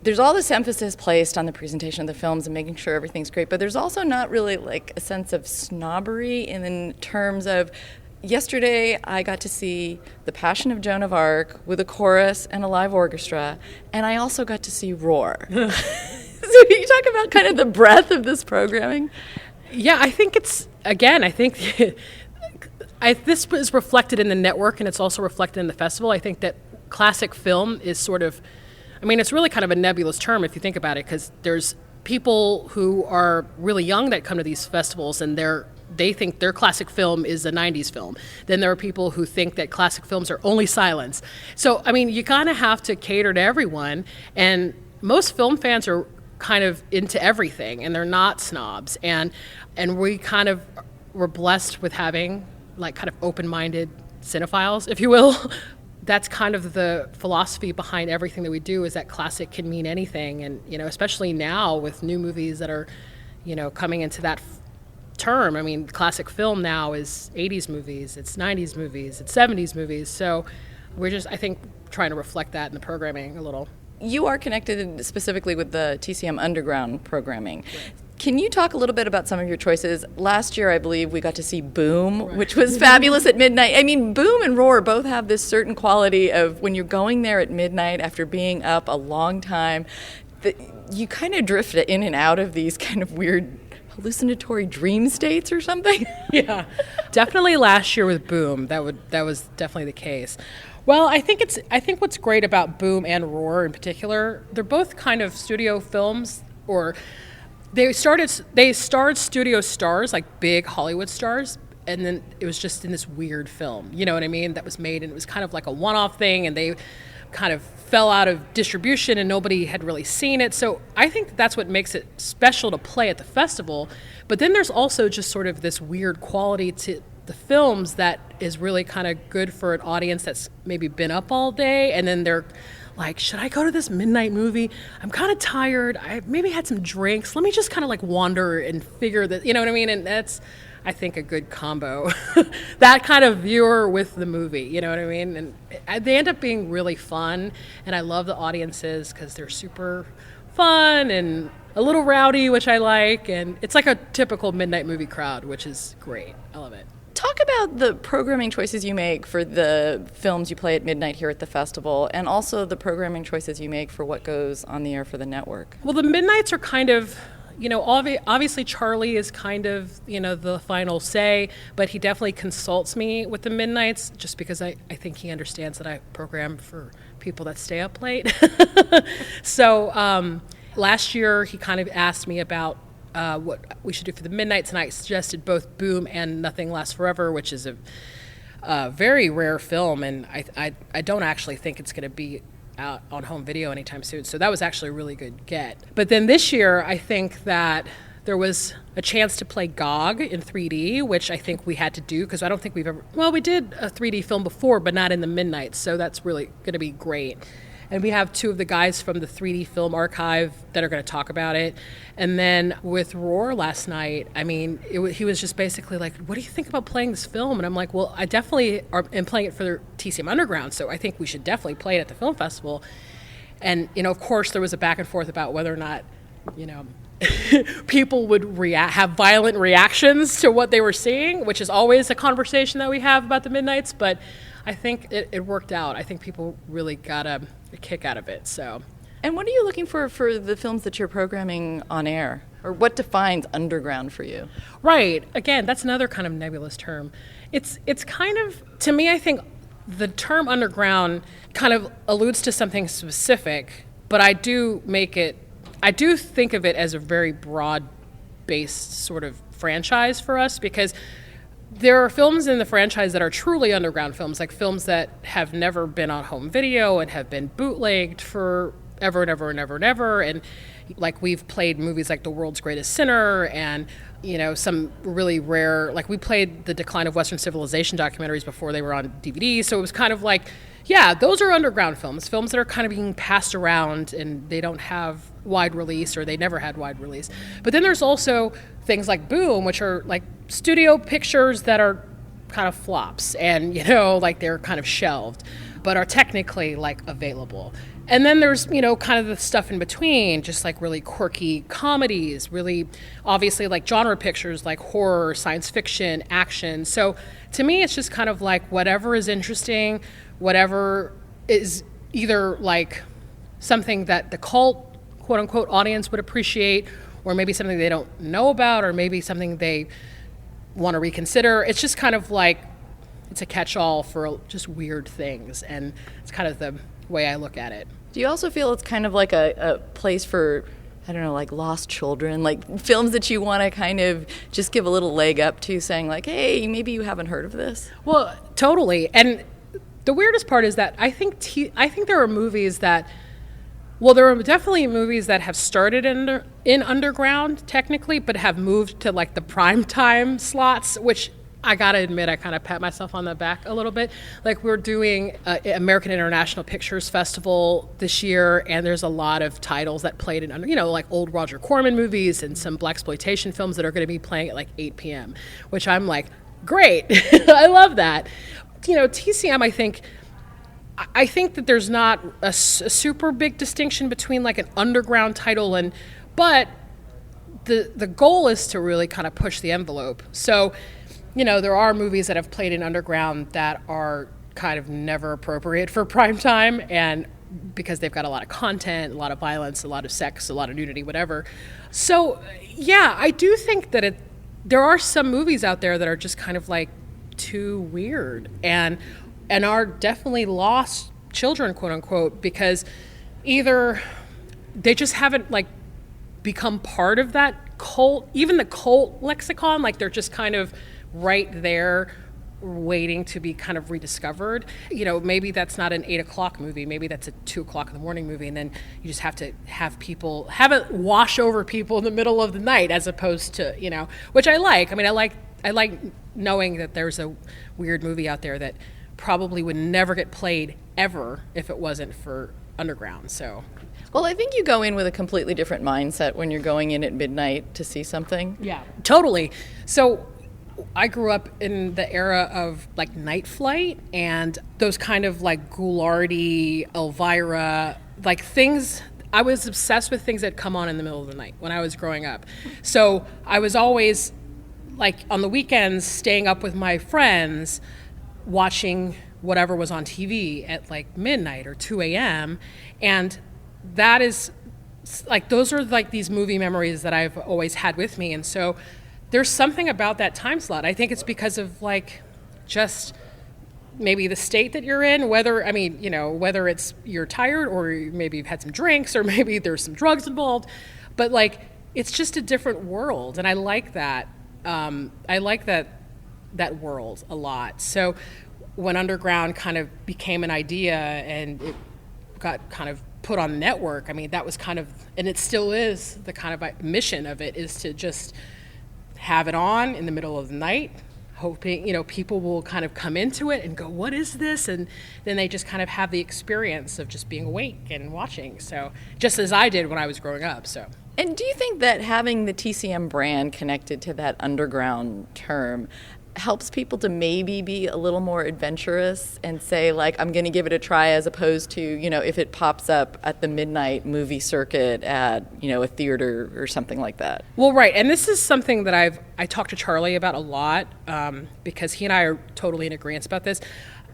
there's all this emphasis placed on the presentation of the films and making sure everything's great, but there's also not really like a sense of snobbery in terms of, yesterday I got to see The Passion of Joan of Arc with a chorus and a live orchestra, and I also got to see Roar. So can you talk about kind of the breadth of this programming? Yeah, I think this is reflected in the network, and it's also reflected in the festival. I think that classic film is it's really kind of a nebulous term if you think about it, because there's people who are really young that come to these festivals, and they think their classic film is a 90s film. Then there are people who think that classic films are only silence. So, you kind of have to cater to everyone, and most film fans are kind of into everything, and they're not snobs. And we kind of were blessed with having like kind of open-minded cinephiles, if you will. That's kind of the philosophy behind everything that we do, is that classic can mean anything. And, especially now with new movies that are, coming into that term. Classic film now is 80s movies, it's 90s movies, it's 70s movies. So we're just, I think, trying to reflect that in the programming a little. You are connected specifically with the TCM Underground programming. Right. Can you talk a little bit about some of your choices? Last year, I believe, we got to see Boom, right, which was fabulous at midnight. Boom and Roar both have this certain quality of when you're going there at midnight after being up a long time, you kind of drift in and out of these kind of weird hallucinatory dream states or something. Yeah, definitely last year with Boom, that was definitely the case. Well, I think what's great about Boom and Roar in particular, they're both kind of studio films, or they starred studio stars, like big Hollywood stars, and then it was just in this weird film, you know what I mean, that was made, and it was kind of like a one-off thing, and they kind of fell out of distribution and nobody had really seen it. So I think that's what makes it special to play at the festival. But then there's also just sort of this weird quality to the films that is really kind of good for an audience that's maybe been up all day, and then they're like, should I go to this midnight movie? I'm kind of tired. I maybe had some drinks. Let me just kind of like wander and figure that, you know what I mean? And that's, I think, a good combo. That kind of viewer with the movie, you know what I mean? And they end up being really fun, and I love the audiences because they're super fun and a little rowdy, which I like, and it's like a typical midnight movie crowd, which is great. I love it. Talk about the programming choices you make for the films you play at midnight here at the festival, and also the programming choices you make for what goes on the air for the network. Well, the midnights are kind of, obviously Charlie is kind of, the final say, but he definitely consults me with the midnights just because I think he understands that I program for people that stay up late. So last year he kind of asked me about what we should do for the midnights, and I suggested both Boom and Nothing Lasts Forever, which is very rare film, and I don't actually think it's going to be out on home video anytime soon. So that was actually a really good get. But then this year, I think that there was a chance to play GOG in 3D, which I think we had to do because I don't think we've ever, well, we did a 3D film before, but not in the midnight. So that's really going to be great. And we have two of the guys from the 3D Film Archive that are going to talk about it. And then with Roar last night, I mean, he was just basically like, what do you think about playing this film? And I'm like, well, I definitely am playing it for the TCM Underground, so I think we should definitely play it at the film festival. And, of course, there was a back and forth about whether or not, people would have violent reactions to what they were seeing, which is always a conversation that we have about the Midnights, but I think it worked out. I think people really got a kick out of it. So, and what are you looking for the films that you're programming on air? Or what defines underground for you? Right. Again, that's another kind of nebulous term. It's kind of, to me, I think the term underground kind of alludes to something specific, but I do think of it as a very broad-based sort of franchise for us, because there are films in the franchise that are truly underground films, like films that have never been on home video and have been bootlegged for ever and ever and ever and ever. And like we've played movies like The World's Greatest Sinner and, some really rare, like we played the Decline of Western Civilization documentaries before they were on DVD. So it was kind of like, yeah, those are underground films that are kind of being passed around and they don't have wide release, or they never had wide release. But then there's also things like Boom, which are like studio pictures that are kind of flops and, like they're kind of shelved, but are technically like available. And then there's, kind of the stuff in between, just like really quirky comedies, really obviously like genre pictures like horror, science fiction, action. So to me, it's just kind of like whatever is interesting, whatever is either like something that the cult, quote unquote, audience would appreciate, or maybe something they don't know about, or maybe something they want to reconsider. It's just kind of like, it's a catch-all for just weird things. And it's kind of the way I look at it. Do you also feel it's kind of like a place for, I don't know, like lost children, like films that you want to kind of just give a little leg up to, saying like, hey, maybe you haven't heard of this? Well, totally. And the weirdest part is that I think there are movies that, well, there are definitely movies that have started in underground technically, but have moved to like the prime time slots, which I gotta admit, I kind of pat myself on the back a little bit. Like we're doing American International Pictures Festival this year, and there's a lot of titles that played in like old Roger Corman movies and some blaxploitation films that are going to be playing at like 8 p.m., which I'm like, great, I love that. TCM, I think that there's not a super big distinction between like an underground title but the goal is to really kind of push the envelope. So, there are movies that have played in underground that are kind of never appropriate for prime time, and because they've got a lot of content, a lot of violence, a lot of sex, a lot of nudity, whatever. So, yeah, I do think that there are some movies out there that are just kind of like too weird and are definitely lost children, quote unquote, because either they just haven't like become part of that cult, even the cult lexicon, like they're just kind of right there waiting to be kind of rediscovered. Maybe that's not an 8 o'clock movie, maybe that's a 2 o'clock in the morning movie, and then you just have to have it wash over people in the middle of the night, as opposed to, which I like. I mean, I like knowing that there's a weird movie out there that probably would never get played ever if it wasn't for underground. So, well, I think you go in with a completely different mindset when you're going in at midnight to see something. Yeah, totally. So I grew up in the era of like Night Flight and those kind of like Goulardi, Elvira, like things. I was obsessed with things that come on in the middle of the night when I was growing up. So I was always like on the weekends staying up with my friends watching whatever was on TV at like midnight or 2 a.m. And that is like, those are like these movie memories that I've always had with me. And so there's something about that time slot. I think it's because of like just maybe the state that you're in, whether it's you're tired or maybe you've had some drinks or maybe there's some drugs involved, but like it's just a different world. And I like that. I like that world a lot. So when Underground kind of became an idea and it got kind of put on the network, I mean, that was kind of, and it still is, the kind of mission of it is to just have it on in the middle of the night, hoping, people will kind of come into it and go, what is this? And then they just kind of have the experience of just being awake and watching. So just as I did when I was growing up, so. And do you think that having the TCM brand connected to that underground term helps people to maybe be a little more adventurous and say, like, I'm going to give it a try, as opposed to, if it pops up at the midnight movie circuit at, a theater or something like that? Well, right. And this is something that I talked to Charlie about a lot, because he and I are totally in agreement about this.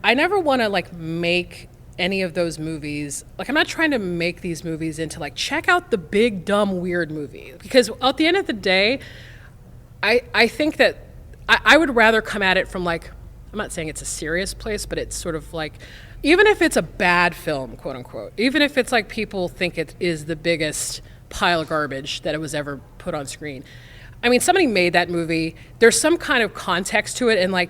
I never want to, make any of those movies. I'm not trying to make these movies into, check out the big, dumb, weird movie. Because at the end of the day, I think that I would rather come at it from I'm not saying it's a serious place, but it's sort of even if it's a bad film, quote unquote, even if it's people think it is the biggest pile of garbage that it was ever put on screen. I mean, somebody made that movie. There's some kind of context to it, and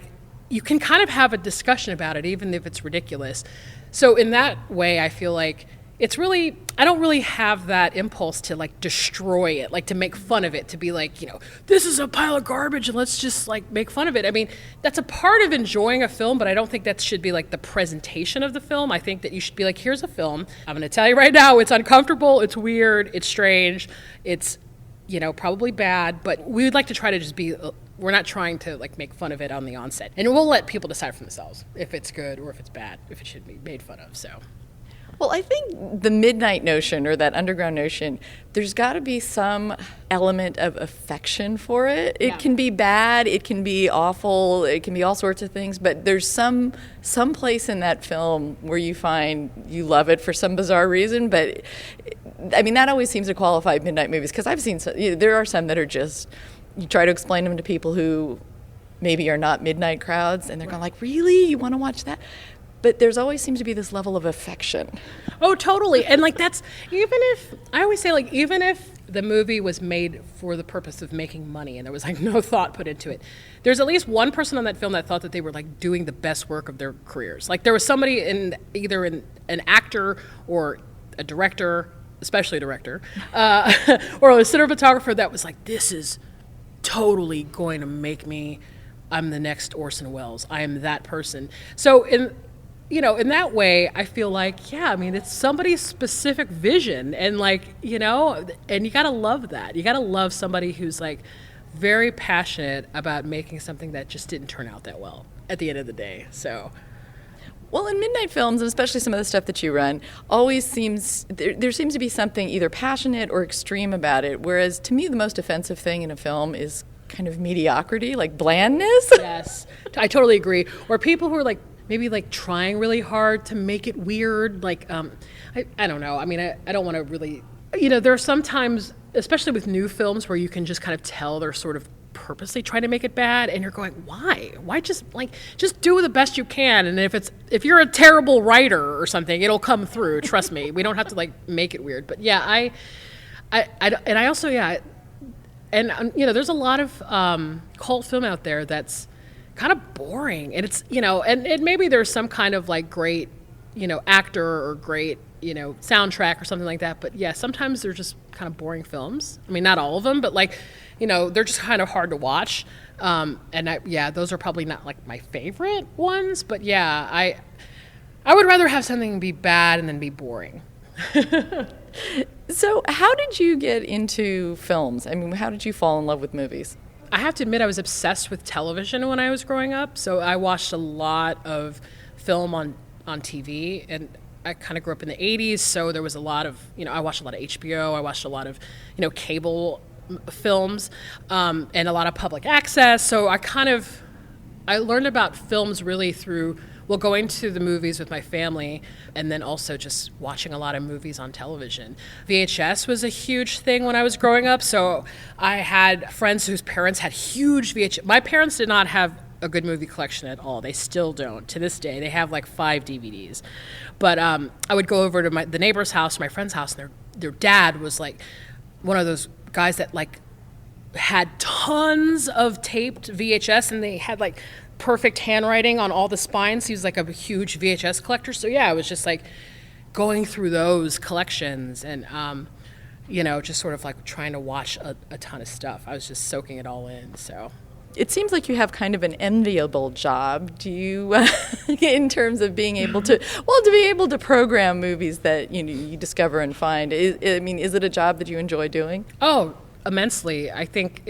you can kind of have a discussion about it, even if it's ridiculous. So in that way, I feel like it's really, I don't really have that impulse to destroy it, to make fun of it, to be this is a pile of garbage and let's just make fun of it. I mean, that's a part of enjoying a film, but I don't think that should be the presentation of the film. I think that you should be here's a film. I'm going to tell you right now, it's uncomfortable, it's weird, it's strange, it's, probably bad, but we would like to try to just be, we're not trying to make fun of it on the onset. And we'll let people decide for themselves if it's good or if it's bad, if it should be made fun of, so. Well, I think the midnight notion, or that underground notion, there's got to be some element of affection for it. It can be bad, it can be awful, it can be all sorts of things, but there's some place in that film where you find you love it for some bizarre reason. But I mean, that always seems to qualify midnight movies, because I've seen there are some that are just, you try to explain them to people who maybe are not midnight crowds, and they're going really, you want to watch that? But there's always seems to be this level of affection. Oh, totally. And that's, even if, I always say even if the movie was made for the purpose of making money and there was no thought put into it, there's at least one person on that film that thought that they were doing the best work of their careers. There was somebody either an actor or a director, especially a director, or a cinematographer that was this is totally going to make me, I'm the next Orson Welles. I am that person. So in that way, I feel it's somebody's specific vision, and and you gotta love that. You gotta love somebody who's very passionate about making something that just didn't turn out that well at the end of the day. So. Well, in midnight films, and especially some of the stuff that you run, always seems, there seems to be something either passionate or extreme about it, whereas to me the most offensive thing in a film is kind of mediocrity, blandness. Yes, I totally agree. Or people who are maybe trying really hard to make it weird. I don't know. I mean, I don't want to really, there are sometimes, especially with new films, where you can just kind of tell they're sort of purposely trying to make it bad, and you're going, why just do the best you can, and if you're a terrible writer or something, it'll come through, trust me. We don't have to make it weird. But yeah, I also there's a lot of cult film out there that's kind of boring, and it's and maybe there's some kind of great actor or great soundtrack or something like that, but yeah, sometimes they're just kind of boring films. I mean, not all of them, but they're just kind of hard to watch, and those are probably not my favorite ones, but yeah, I would rather have something be bad and then be boring. So how did you get into films? I mean, how did you fall in love with movies? I have to admit, I was obsessed with television when I was growing up, so I watched a lot of film on TV, and I kind of grew up in the 80s, so there was a lot of, I watched a lot of HBO, I watched a lot of, cable films, and a lot of public access, so I learned about films really through, going to the movies with my family, and then also just watching a lot of movies on television. VHS was a huge thing when I was growing up, so I had friends whose parents had huge VHS. My parents did not have a good movie collection at all. They still don't. To this day, they have 5 DVDs. But I would go over to the neighbor's house, my friend's house, and their dad was one of those guys that had tons of taped VHS, and they had perfect handwriting on all the spines. He was like a huge VHS collector. So yeah, I was just like going through those collections and, just sort of like trying to watch a ton of stuff. I was just soaking it all in, so. It seems like you have kind of an enviable job. Do you, in terms of being able to be able to program movies that you discover and find? Is it a job that you enjoy doing? Oh, immensely. I think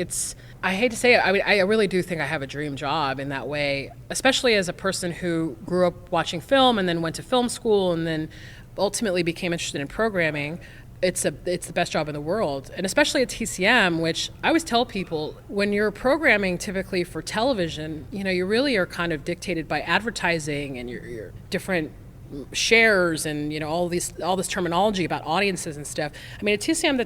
I hate to say it, I really do think I have a dream job in that way, especially as a person who grew up watching film and then went to film school and then ultimately became interested in programming. It's the best job in the world, and especially at TCM, which I always tell people, when you're programming typically for television, you really are kind of dictated by advertising and your different shares and all this terminology about audiences and stuff. I mean, at TCM,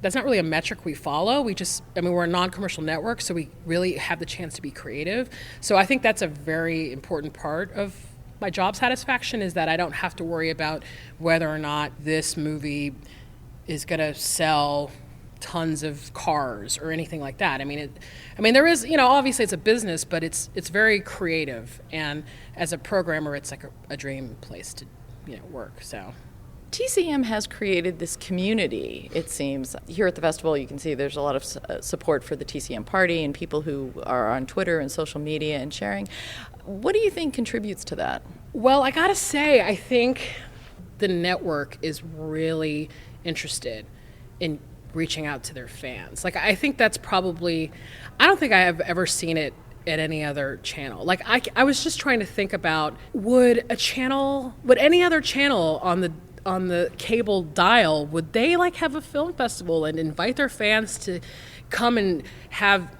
that's not really a metric we follow. We're a non-commercial network, so we really have the chance to be creative. So I think that's a very important part of my job satisfaction, is that I don't have to worry about whether or not this movie is going to sell tons of cars or anything like that. There is, obviously it's a business, but it's very creative, and as a programmer, it's like a dream place to, work. So. TCM has created this community, it seems. Here at the festival, you can see there's a lot of support for the TCM party and people who are on Twitter and social media and sharing. What do you think contributes to that? Well, I gotta say, I think the network is really interested in reaching out to their fans. Like, I think that's probably, I don't think I have ever seen it at any other channel. Like, I was just trying to think about, would any other channel on the cable dial, would they have a film festival and invite their fans to come and have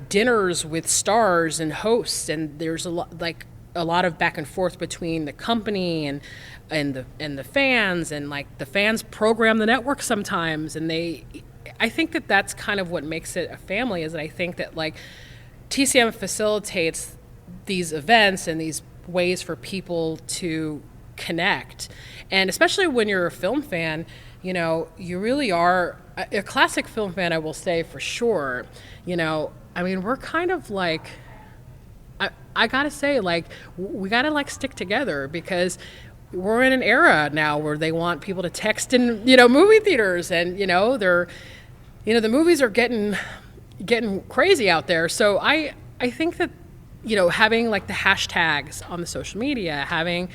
dinners with stars and hosts? And there's a lot of back and forth between the company and the fans, and the fans program the network sometimes, and I think that's kind of what makes it a family, is that I think that TCM facilitates these events and these ways for people to connect. And especially when you're a film fan, you really are a classic film fan, I will say for sure. We're kind of I gotta say, we gotta stick together, because we're in an era now where they want people to text in, movie theaters, and the movies are getting crazy out there. So I think that having the hashtags on the social media, having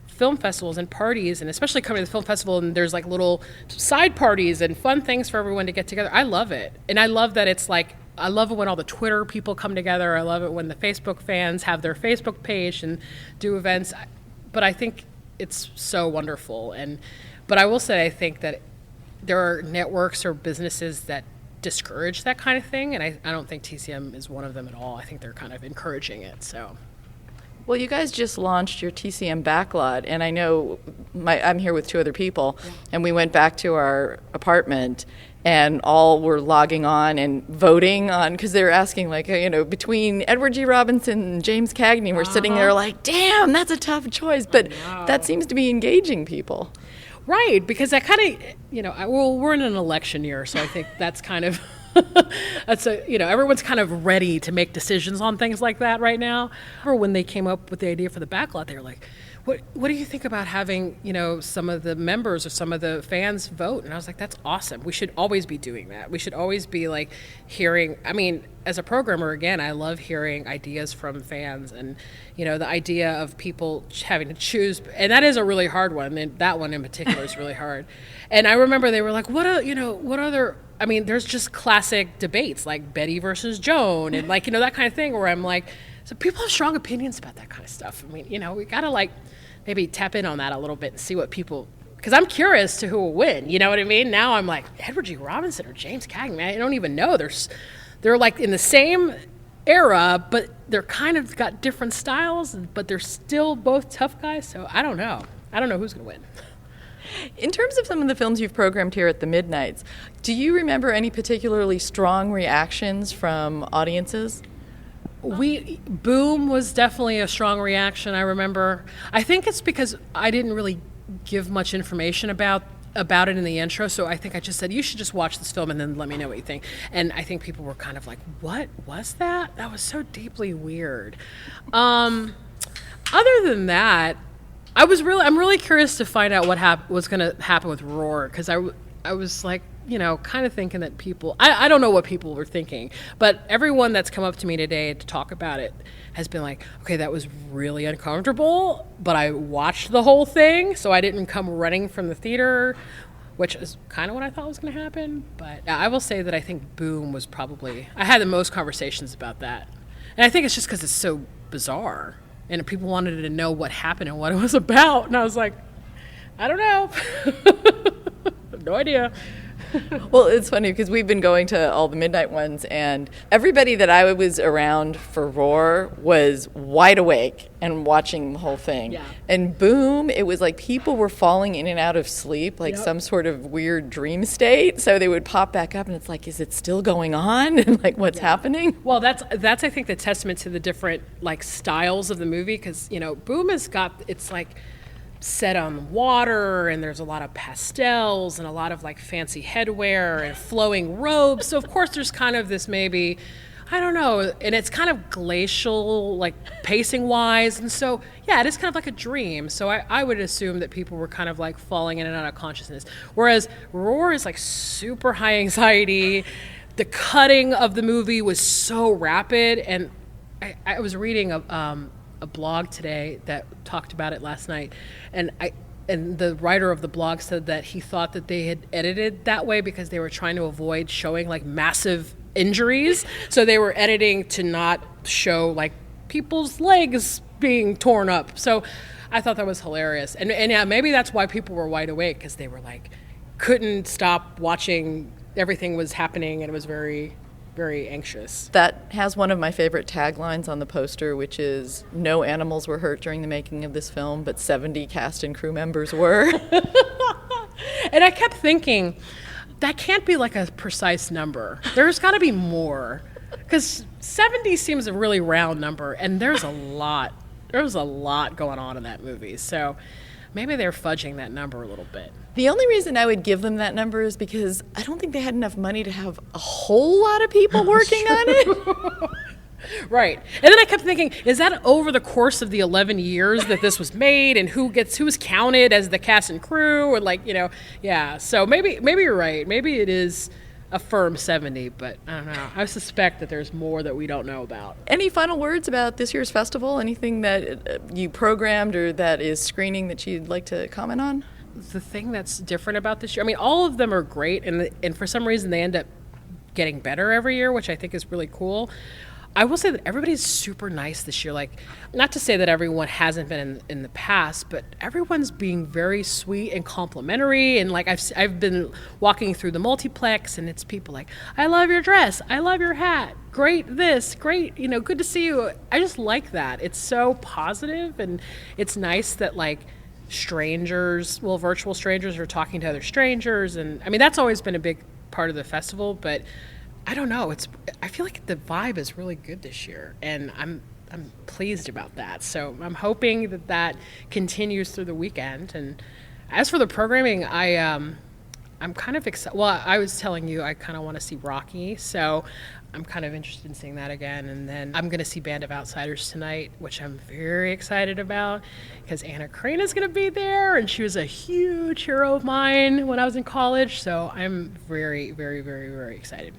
film festivals and parties, and especially coming to the film festival, and there's little side parties and fun things for everyone to get together. I love it. And I love that it's I love it when all the Twitter people come together. I love it when the Facebook fans have their Facebook page and do events. But I think it's so wonderful. But I will say, I think that there are networks or businesses that discourage that kind of thing, and I don't think TCM is one of them at all. I think they're kind of encouraging it. So. Well, you guys just launched your TCM backlot, and I know I'm here with two other people, and we went back to our apartment, and all were logging on and voting on, because they were asking, between Edward G. Robinson and James Cagney, we're sitting there damn, that's a tough choice, but that seems to be engaging people. Right, because that kind of, we're in an election year, so I think that's kind of... everyone's kind of ready to make decisions on things like that right now. Or when they came up with the idea for the backlot, they were like, what do you think about having, some of the members or some of the fans vote? And I was like, that's awesome. We should always be doing that. We should always be hearing, as a programmer, again, I love hearing ideas from fans, and, the idea of people having to choose, and that is a really hard one. And that one in particular is really hard. And I remember they were like, what other, there's just classic debates like Betty versus Joan and that kind of thing, where I'm like, so people have strong opinions about that kind of stuff. We gotta maybe tap in on that a little bit and see what people, because I'm curious to who will win. You know what I mean? Now I'm like, Edward G. Robinson or James Cagney, I don't even know. They're in the same era, but they're kind of got different styles, but they're still both tough guys. So I don't know. I don't know who's gonna win. In terms of some of the films you've programmed here at the Midnights, do you remember any particularly strong reactions from audiences? Boom was definitely a strong reaction, I remember. I think it's because I didn't really give much information about about it in the intro, so I think I just said, you should just watch this film and then let me know what you think. And I think people were kind of like, what was that? That was so deeply weird. Other than that, I'm really curious to find out what's going to happen with Roar, because I was like, kind of thinking that people, I don't know what people were thinking, but everyone that's come up to me today to talk about it has been like, okay, that was really uncomfortable, but I watched the whole thing, so I didn't come running from the theater, which is kind of what I thought was going to happen. But I will say that I think Boom was probably, I had the most conversations about that. And I think it's just because it's so bizarre, and people wanted to know what happened and what it was about, and I was like, I don't know. No idea. Well, it's funny because we've been going to all the midnight ones, and everybody that I was around for Roar was wide awake and watching the whole thing. Yeah. And Boom, it was like people were falling in and out of sleep, like some sort of weird dream state. So they would pop back up, and it's like, is it still going on? And like, what's happening? Well, that's I think the testament to the different like styles of the movie, because Boom has got, it's like set on water, and there's a lot of pastels and a lot of like fancy headwear and flowing robes. So of course there's kind of this, maybe, I don't know, and it's kind of glacial, like pacing wise, and so yeah, it is kind of like a dream. So I would assume that people were kind of like falling in and out of consciousness, whereas Roar is like super high anxiety. The cutting of the movie was so rapid, and I was reading a blog today that talked about it last night, and the writer of the blog said that he thought that they had edited that way because they were trying to avoid showing like massive injuries, so they were editing to not show like people's legs being torn up. So I thought that was hilarious, and yeah, maybe that's why people were wide awake, because they were like couldn't stop watching. Everything was happening, and it was very, very anxious. That has one of my favorite taglines on the poster, which is, no animals were hurt during the making of this film, but 70 cast and crew members were. And I kept thinking, that can't be like a precise number. There's got to be more, because 70 seems a really round number, and there's a lot going on in that movie. So maybe they're fudging that number a little bit. The only reason I would give them that number is because I don't think they had enough money to have a whole lot of people working on it. Right. And then I kept thinking, is that over the course of the 11 years that this was made, and who's counted as the cast and crew, or like, yeah. So maybe you're right. Maybe it is a firm 70, but I don't know. I suspect that there's more that we don't know about. Any final words about this year's festival? Anything that you programmed or that is screening that you'd like to comment on? The thing that's different about this year, I mean, all of them are great, and for some reason they end up getting better every year, which I think is really cool. I will say that everybody's super nice this year. Like, not to say that everyone hasn't been in the past, but everyone's being very sweet and complimentary. And like I've been walking through the multiplex, and it's people like, I love your dress, I love your hat, great this, great, good to see you. I just like that. It's so positive, and it's nice that like virtual strangers are talking to other strangers, and I mean that's always been a big part of the festival, but I don't know, I feel like the vibe is really good this year, and I'm pleased about that. So I'm hoping that continues through the weekend. And as for the programming, I'm kind of excited. Well, I was telling you I kind of want to see Rocky, so I'm kind of interested in seeing that again. And then I'm going to see Band of Outsiders tonight, which I'm very excited about, because Anna Crane is going to be there, and she was a huge hero of mine when I was in college. So I'm very, very, very, very excited.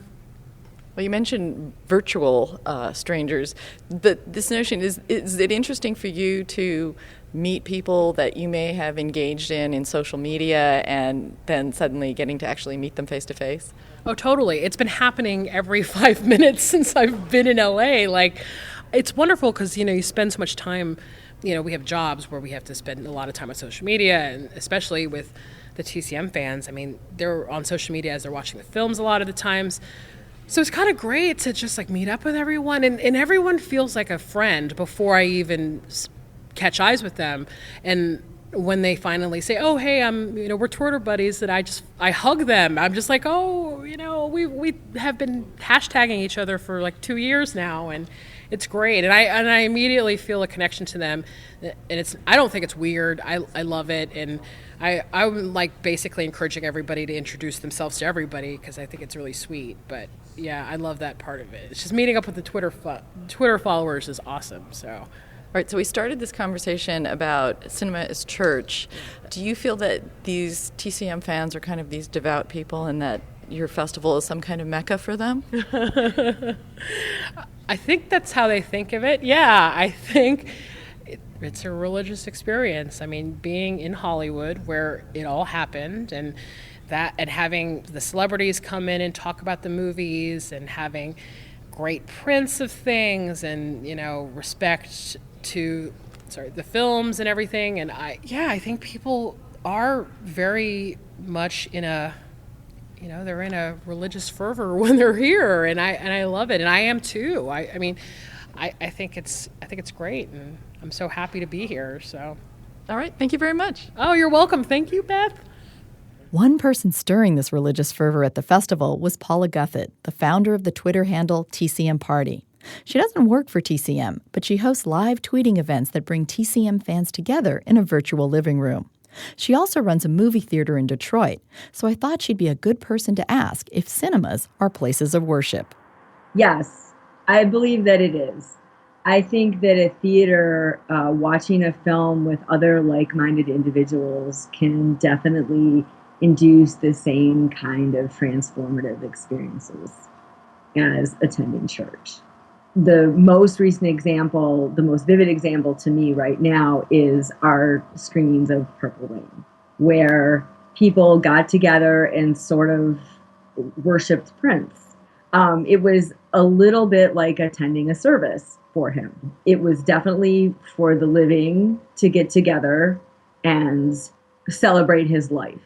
Well, you mentioned virtual strangers, but this notion, is it interesting for you to meet people that you may have engaged in social media and then suddenly getting to actually meet them face to face? Oh, totally. It's been happening every 5 minutes since I've been in LA. Like, it's wonderful because, you spend so much time, we have jobs where we have to spend a lot of time on social media, and especially with the TCM fans. I mean, they're on social media as they're watching the films a lot of the times. So it's kind of great to just like meet up with everyone, and everyone feels like a friend before I even catch eyes with them. And when they finally say, "Oh, hey, we're Twitter buddies," that I hug them. I'm just like, "Oh, we have been hashtagging each other for like 2 years now," and it's great, and I immediately feel a connection to them, and I don't think it's weird. I love it, and I'm like basically encouraging everybody to introduce themselves to everybody because I think it's really sweet. But yeah, I love that part of it. It's just meeting up with the Twitter followers is awesome. So. All right, so we started this conversation about cinema as church. Do you feel that these TCM fans are kind of these devout people and that your festival is some kind of mecca for them? I think that's how they think of it. Yeah, I think it's a religious experience. I mean, being in Hollywood where it all happened and having the celebrities come in and talk about the movies and having great prints of things and, respect to the films and everything. And I think people are very much in a they're in a religious fervor when they're here, and I love it, and I am too. I think it's great, and I'm so happy to be here. So, all right, thank you very much. Oh, you're welcome. Thank you, Beth. One person stirring this religious fervor at the festival was Paula Guthett, the founder of the Twitter handle TCM Party. She doesn't work for TCM, but she hosts live tweeting events that bring TCM fans together in a virtual living room. She also runs a movie theater in Detroit, so I thought she'd be a good person to ask if cinemas are places of worship. Yes, I believe that it is. I think that a theater, watching a film with other like-minded individuals can definitely induce the same kind of transformative experiences as attending church. The most recent example, the most vivid example to me right now is our screenings of Purple Rain, where people got together and sort of worshiped Prince. It was a little bit like attending a service for him. It was definitely for the living to get together and celebrate his life,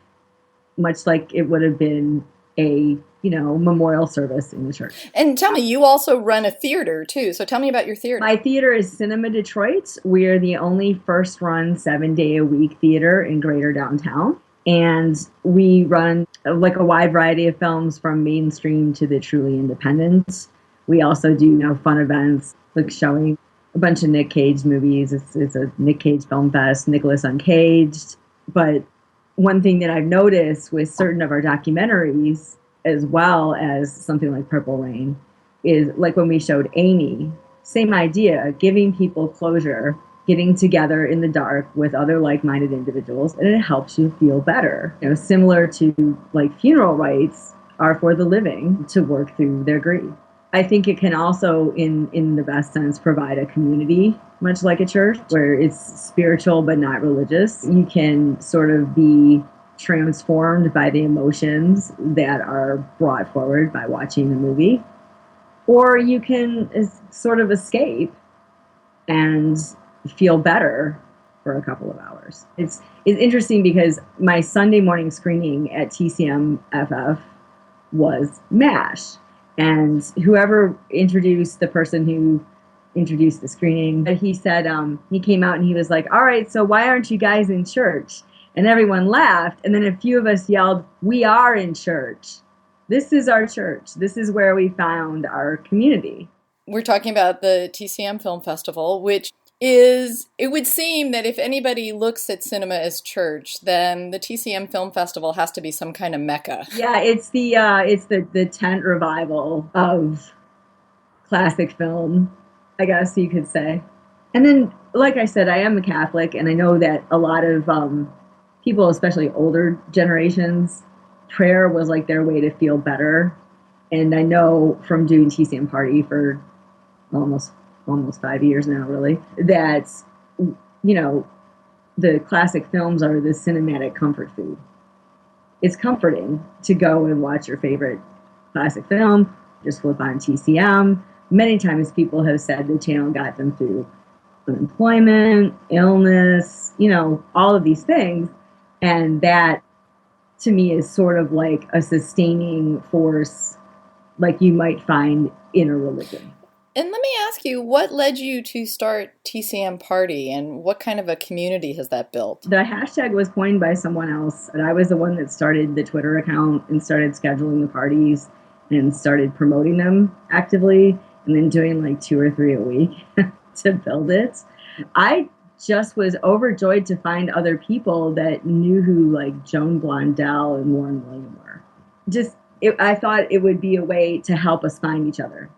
much like it would have been a memorial service in the church. And tell me, you also run a theater too. So tell me about your theater. My theater is Cinema Detroit. We're the only first-run 7-day-a-week theater in Greater Downtown. And we run like a wide variety of films from mainstream to the truly independent. We also do fun events like showing a bunch of Nick Cage movies. It's a Nick Cage Film Fest, Nicholas Uncaged. But one thing that I've noticed with certain of our documentaries, as well as something like Purple Rain, is like when we showed Amy, same idea, giving people closure, getting together in the dark with other like-minded individuals, and it helps you feel better. Similar to like funeral rites are for the living to work through their grief. I think it can also, in the best sense, provide a community, much like a church, where it's spiritual but not religious. You can sort of be transformed by the emotions that are brought forward by watching the movie, or you can sort of escape and feel better for a couple of hours. It's interesting because my Sunday morning screening at TCM FF was MASH, and whoever introduced the person who introduced the screening, he said he came out and he was like, "All right, so why aren't you guys in church?" And everyone laughed, and then a few of us yelled, "We are in church. This is our church. This is where we found our community." We're talking about the TCM Film Festival, which is, it would seem that if anybody looks at cinema as church, then the TCM Film Festival has to be some kind of mecca. Yeah, it's the tent revival of classic film, I guess you could say. And then, like I said, I am a Catholic, and I know that a lot of people, especially older generations, prayer was like their way to feel better. And I know from doing TCM Party for almost 5 years now, really, that, the classic films are the cinematic comfort food. It's comforting to go and watch your favorite classic film, just flip on TCM. Many times people have said the channel got them through unemployment, illness, all of these things. And that, to me, is sort of like a sustaining force like you might find in a religion. And let me ask you, what led you to start TCM Party, and what kind of a community has that built? The hashtag was coined by someone else, and I was the one that started the Twitter account and started scheduling the parties and started promoting them actively. and then doing like 2 or 3 a week to build it. I just was overjoyed to find other people that knew who like Joan Blondell and Warren William were. I thought it would be a way to help us find each other.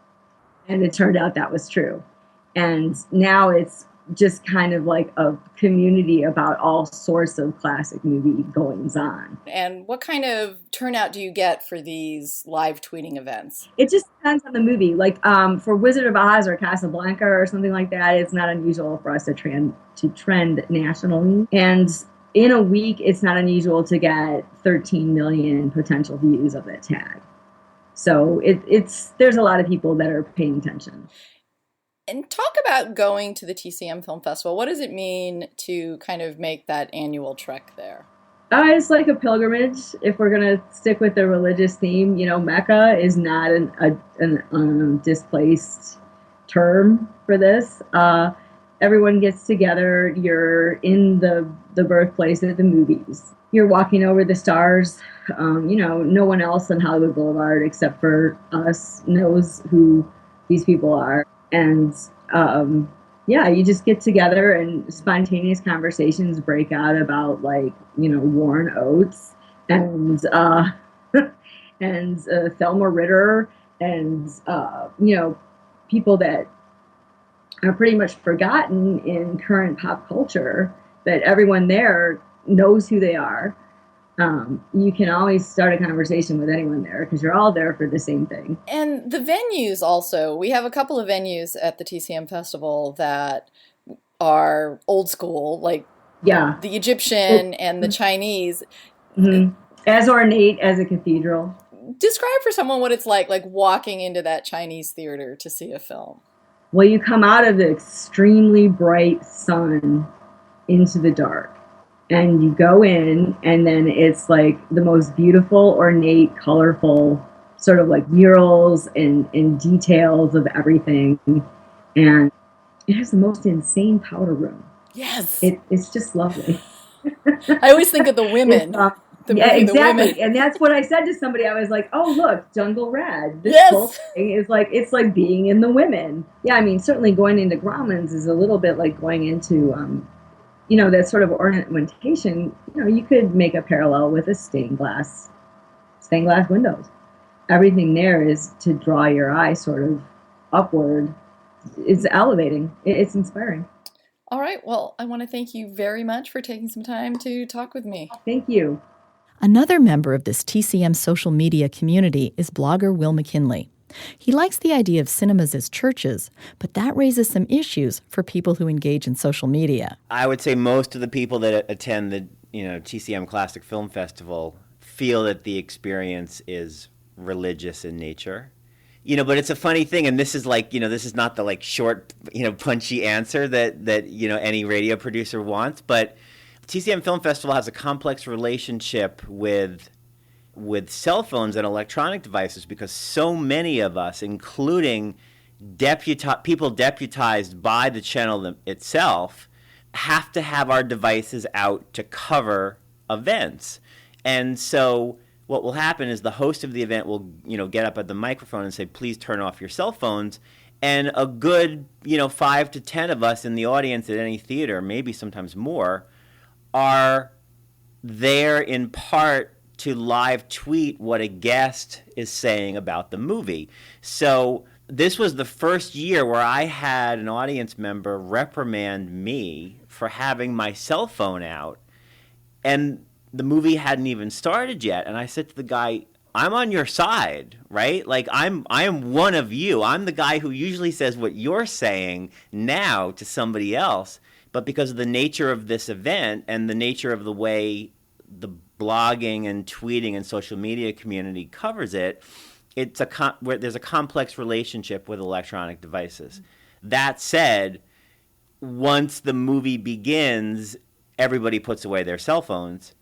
And it turned out that was true. And now it's just kind of like a community about all sorts of classic movie goings on. And what kind of turnout do you get for these live tweeting events? It just depends on the movie. Like for Wizard of Oz or Casablanca or something like that, it's not unusual for us to trend nationally. And in a week, it's not unusual to get 13 million potential views of that tag. So there's a lot of people that are paying attention. And talk about going to the TCM Film Festival. What does it mean to kind of make that annual trek there? It's like a pilgrimage. If we're going to stick with the religious theme, Mecca is not an displaced term for this. Everyone gets together. You're in the birthplace of the movies. You're walking over the stars. No one else on Hollywood Boulevard except for us knows who these people are. And you just get together and spontaneous conversations break out about Warren Oates and Thelma Ritter and people that are pretty much forgotten in current pop culture, but everyone there knows who they are. You can always start a conversation with anyone there because you're all there for the same thing. And the venues also. We have a couple of venues at the TCM Festival that are old school, like the Egyptian and the Chinese. Mm-hmm. As ornate as a cathedral. Describe for someone what it's like walking into that Chinese theater to see a film. Well, you come out of the extremely bright sun into the dark. And you go in, and then it's like the most beautiful, ornate, colorful, sort of like murals and details of everything. And it has the most insane powder room. Yes. It's just lovely. I always think of the women. Exactly. The women. And that's what I said to somebody. I was like, oh, look, Jungle Red. This whole thing is it's like being in the women. Yeah, I mean, certainly going into Grauman's is a little bit like going into... that sort of ornamentation, you could make a parallel with a stained glass windows. Everything there is to draw your eye sort of upward. It's elevating. It's inspiring. All right. Well, I want to thank you very much for taking some time to talk with me. Thank you. Another member of this TCM social media community is blogger Will McKinley. He likes the idea of cinemas as churches, but that raises some issues for people who engage in social media. I would say most of the people that attend the TCM Classic Film Festival feel that the experience is religious in nature. But it's a funny thing, and this is this is not the short, punchy answer that any radio producer wants, but TCM Film Festival has a complex relationship with cell phones and electronic devices because so many of us, including people deputized by the channel itself, have to have our devices out to cover events. And so what will happen is the host of the event will, get up at the microphone and say, please turn off your cell phones. And a good, 5 to 10 of us in the audience at any theater, maybe sometimes more, are there in part to live tweet what a guest is saying about the movie. So this was the first year where I had an audience member reprimand me for having my cell phone out, and the movie hadn't even started yet. And I said to the guy, I'm on your side, right? I am one of you. I'm the guy who usually says what you're saying now to somebody else. But because of the nature of this event and the nature of the way the blogging and tweeting and social media community covers it, where there's a complex relationship with electronic devices. That said, once the movie begins, everybody puts away their cell phones.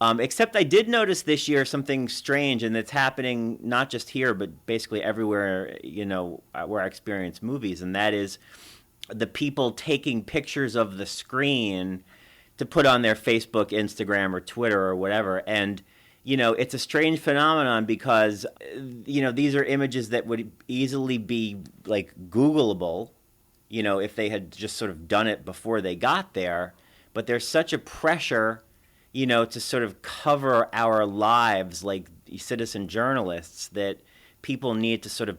Except I did notice this year something strange, and it's happening not just here, but basically everywhere, where I experience movies, and that is the people taking pictures of the screen to put on their Facebook, Instagram, or Twitter or whatever. And it's a strange phenomenon because, these are images that would easily be like Googleable, if they had just sort of done it before they got there. But there's such a pressure, to sort of cover our lives like citizen journalists that people need to sort of,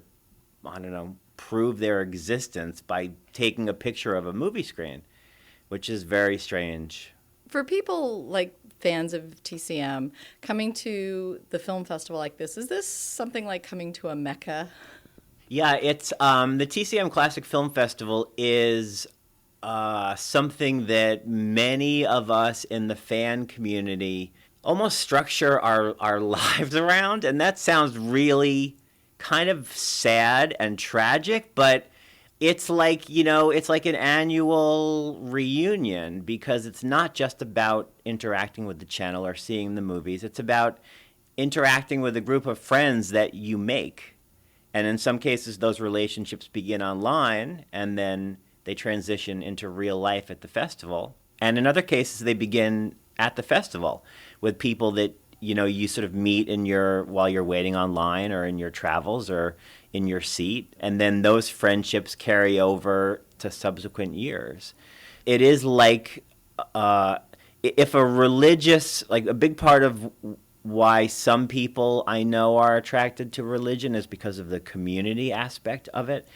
I don't know, prove their existence by taking a picture of a movie screen, which is very strange. For people like fans of TCM coming to the film festival like this, is this something like coming to a mecca? Yeah, it's the TCM Classic Film Festival is something that many of us in the fan community almost structure our lives around, and that sounds really kind of sad and tragic, but it's like, it's like an annual reunion because it's not just about interacting with the channel or seeing the movies. It's about interacting with a group of friends that you make. And in some cases, those relationships begin online and then they transition into real life at the festival. And in other cases, they begin at the festival with people that, you sort of meet while you're waiting online or in your travels or in your seat. And then those friendships carry over to subsequent years. It is like if a religious, like a big part of why some people I know are attracted to religion is because of the community aspect of it.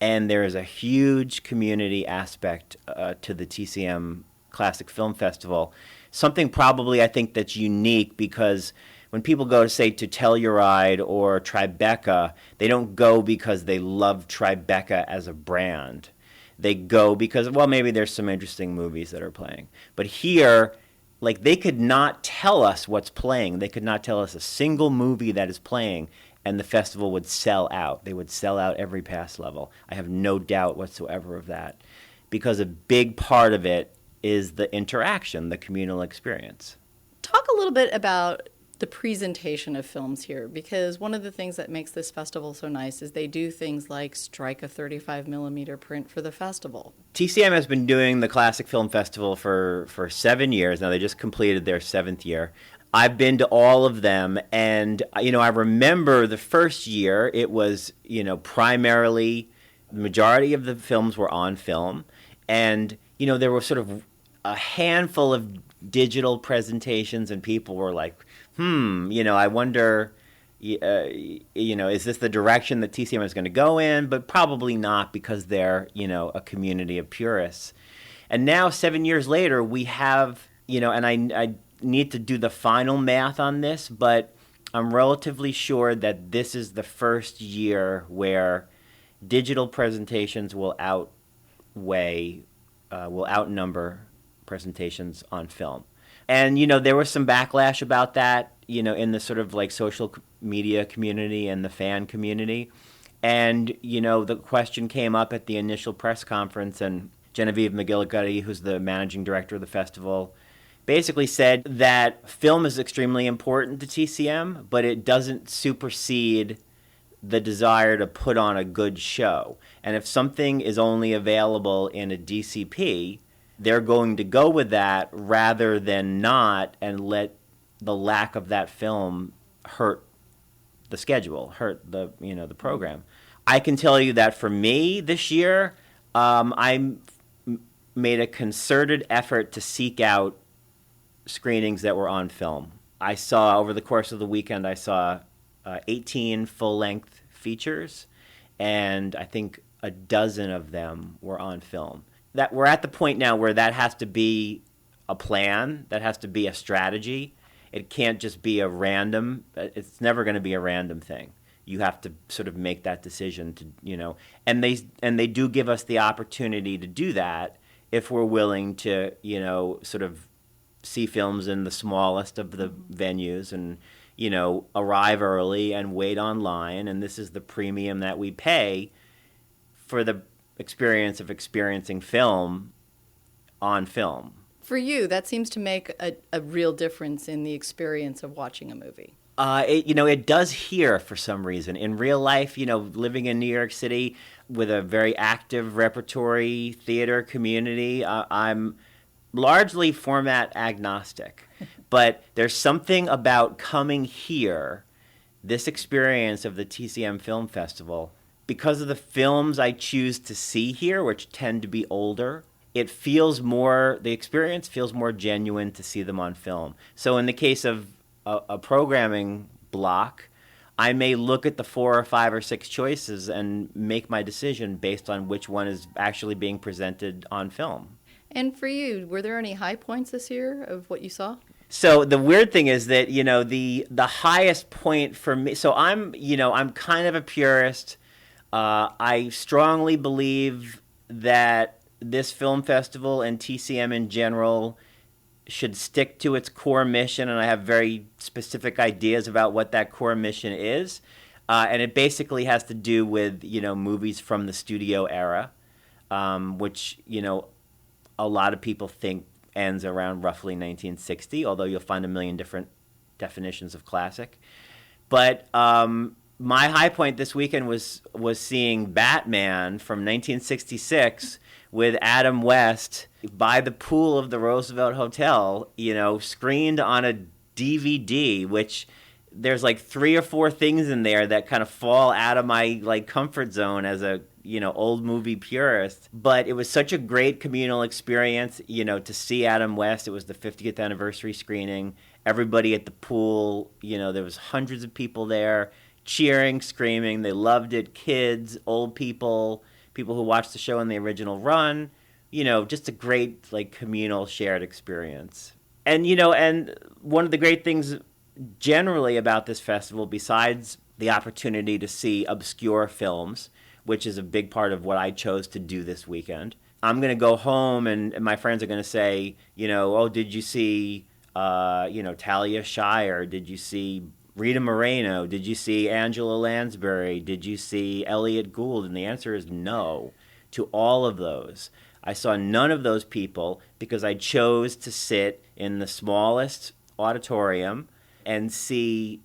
And there is a huge community aspect to the TCM Classic Film Festival. Something probably I think that's unique because when people go, say, to Telluride or Tribeca, they don't go because they love Tribeca as a brand. They go because, well, maybe there's some interesting movies that are playing. But here, like, they could not tell us what's playing. They could not tell us a single movie that is playing, and the festival would sell out. They would sell out every pass level. I have no doubt whatsoever of that because a big part of it is the interaction, the communal experience. Talk a little bit about the presentation of films here, because one of the things that makes this festival so nice is they do things like strike a 35 millimeter print for the festival. TCM has been doing the Classic Film Festival for 7 years. Now they just completed their 7th year. I've been to all of them, and I remember the first year it was, primarily the majority of the films were on film, and there were sort of a handful of digital presentations, and people were like, I wonder, is this the direction that TCM is going to go in? But probably not because they're, a community of purists. And now 7 years later, we have, and I need to do the final math on this, but I'm relatively sure that this is the first year where digital presentations will outnumber presentations on film. And, there was some backlash about that, in the sort of like social media community and the fan community. And, the question came up at the initial press conference, and Genevieve McGillicuddy, who's the managing director of the festival, basically said that film is extremely important to TCM, but it doesn't supersede the desire to put on a good show. And if something is only available in a DCP, they're going to go with that rather than not and let the lack of that film hurt the schedule, hurt the program. I can tell you that for me this year, I made a concerted effort to seek out screenings that were on film. I saw, over the course of the weekend, 18 full-length features, and I think a dozen of them were on film. That we're at the point now where that has to be a plan, that has to be a strategy. It can't just be a random, it's never going to be a random thing. You have to sort of make that decision to, and they do give us the opportunity to do that if we're willing to, sort of see films in the smallest of the venues and, arrive early and wait online. And this is the premium that we pay for the experience of experiencing film on film. For you, that seems to make a real difference in the experience of watching a movie. It does here for some reason. In real life, living in New York City with a very active repertory theater community, I'm largely format agnostic. But there's something about coming here, this experience of the TCM Film Festival, because of the films I choose to see here, which tend to be older, the experience feels more genuine to see them on film. So in the case of a programming block, I may look at the 4 or 5 or 6 choices and make my decision based on which one is actually being presented on film. And for you, were there any high points this year of what you saw? So the weird thing is that, the highest point for me, so I'm kind of a purist. I strongly believe that this film festival and TCM in general should stick to its core mission, and I have very specific ideas about what that core mission is. And it basically has to do with, movies from the studio era, which, a lot of people think ends around roughly 1960, although you'll find a million different definitions of classic. But my high point this weekend was seeing Batman from 1966 with Adam West by the pool of the Roosevelt Hotel, screened on a DVD, which there's like 3 or 4 things in there that kind of fall out of my comfort zone as a old movie purist. But it was such a great communal experience, to see Adam West. It was the 50th anniversary screening. Everybody at the pool, there was hundreds of people there cheering, screaming. They loved it. Kids, old people who watched the show in the original run. Just a great communal shared experience. And and one of the great things generally about this festival, besides the opportunity to see obscure films, which is a big part of what I chose to do this weekend, I'm going to go home and my friends are going to say, oh, did you see, Talia Shire? Did you see Rita Moreno? Did you see Angela Lansbury? Did you see Elliot Gould? And the answer is no to all of those. I saw none of those people because I chose to sit in the smallest auditorium and see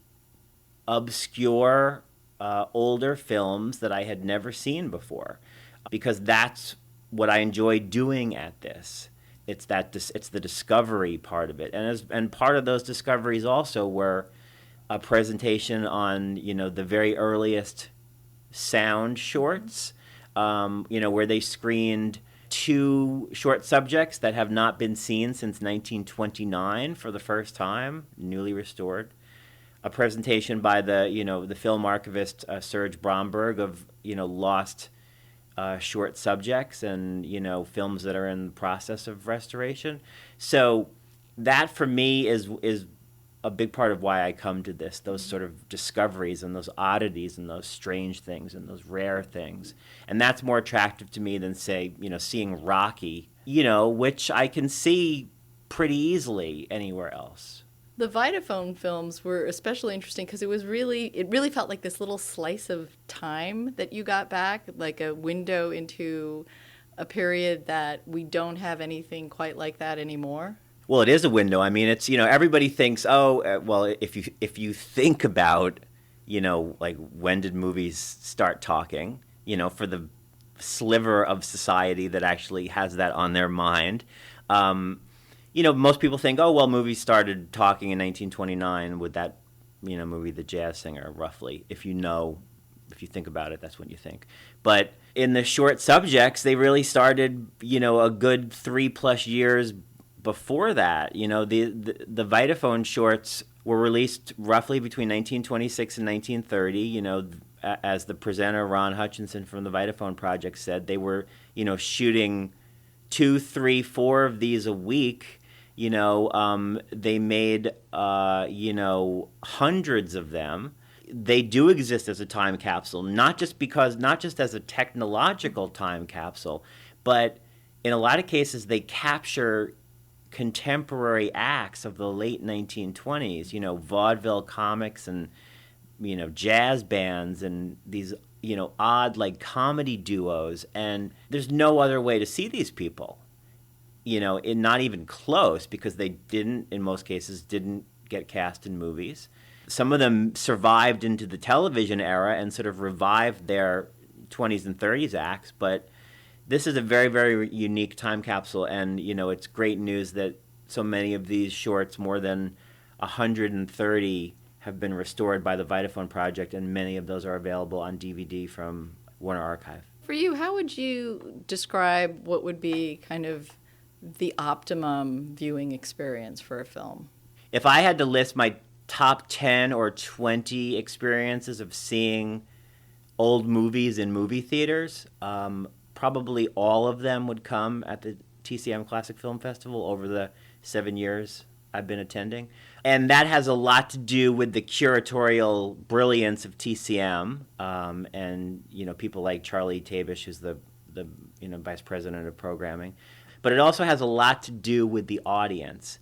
obscure older films that I had never seen before, because that's what I enjoy doing at this. It's the discovery part of it, and part of those discoveries also were a presentation on the very earliest sound shorts, where they screened 2 short subjects that have not been seen since 1929 for the first time, newly restored. A presentation by the film archivist Serge Bromberg of lost short subjects and films that are in the process of restoration. So that for me is a big part of why I come to this, those sort of discoveries and those oddities and those strange things and those rare things. And that's more attractive to me than, say, seeing Rocky, which I can see pretty easily anywhere else. The Vitaphone films were especially interesting because it really felt like this little slice of time that you got back, like a window into a period that we don't have anything quite like that anymore. Well, it is a window. I mean, it's, everybody thinks, if you think about, when did movies start talking, for the sliver of society that actually has that on their mind, most people think, movies started talking in 1929 with that, movie, The Jazz Singer, roughly. If you think about it, that's what you think. But in the short subjects, they really started, a good 3+ years before that. The Vitaphone shorts were released roughly between 1926 and 1930. As the presenter, Ron Hutchinson from the Vitaphone Project, said, they were, shooting 2, 3, 4 of these a week. They made, hundreds of them. They do exist as a time capsule, not just as a technological time capsule, but in a lot of cases they capture contemporary acts of the late 1920s, vaudeville comics and, jazz bands and these, odd comedy duos. And there's no other way to see these people. Not even close, because they in most cases didn't get cast in movies. Some of them survived into the television era and sort of revived their 20s and 30s acts, but this is a very, very unique time capsule, and it's great news that so many of these shorts, more than 130, have been restored by the Vitaphone Project, and many of those are available on DVD from Warner Archive. For you, how would you describe what would be kind of the optimum viewing experience for a film? If I had to list my top 10 or 20 experiences of seeing old movies in movie theaters, probably all of them would come at the TCM Classic Film Festival over the 7 years I've been attending. And that has a lot to do with the curatorial brilliance of TCM, and people like Charlie Tabish, who's the vice president of programming. But it also has a lot to do with the audience,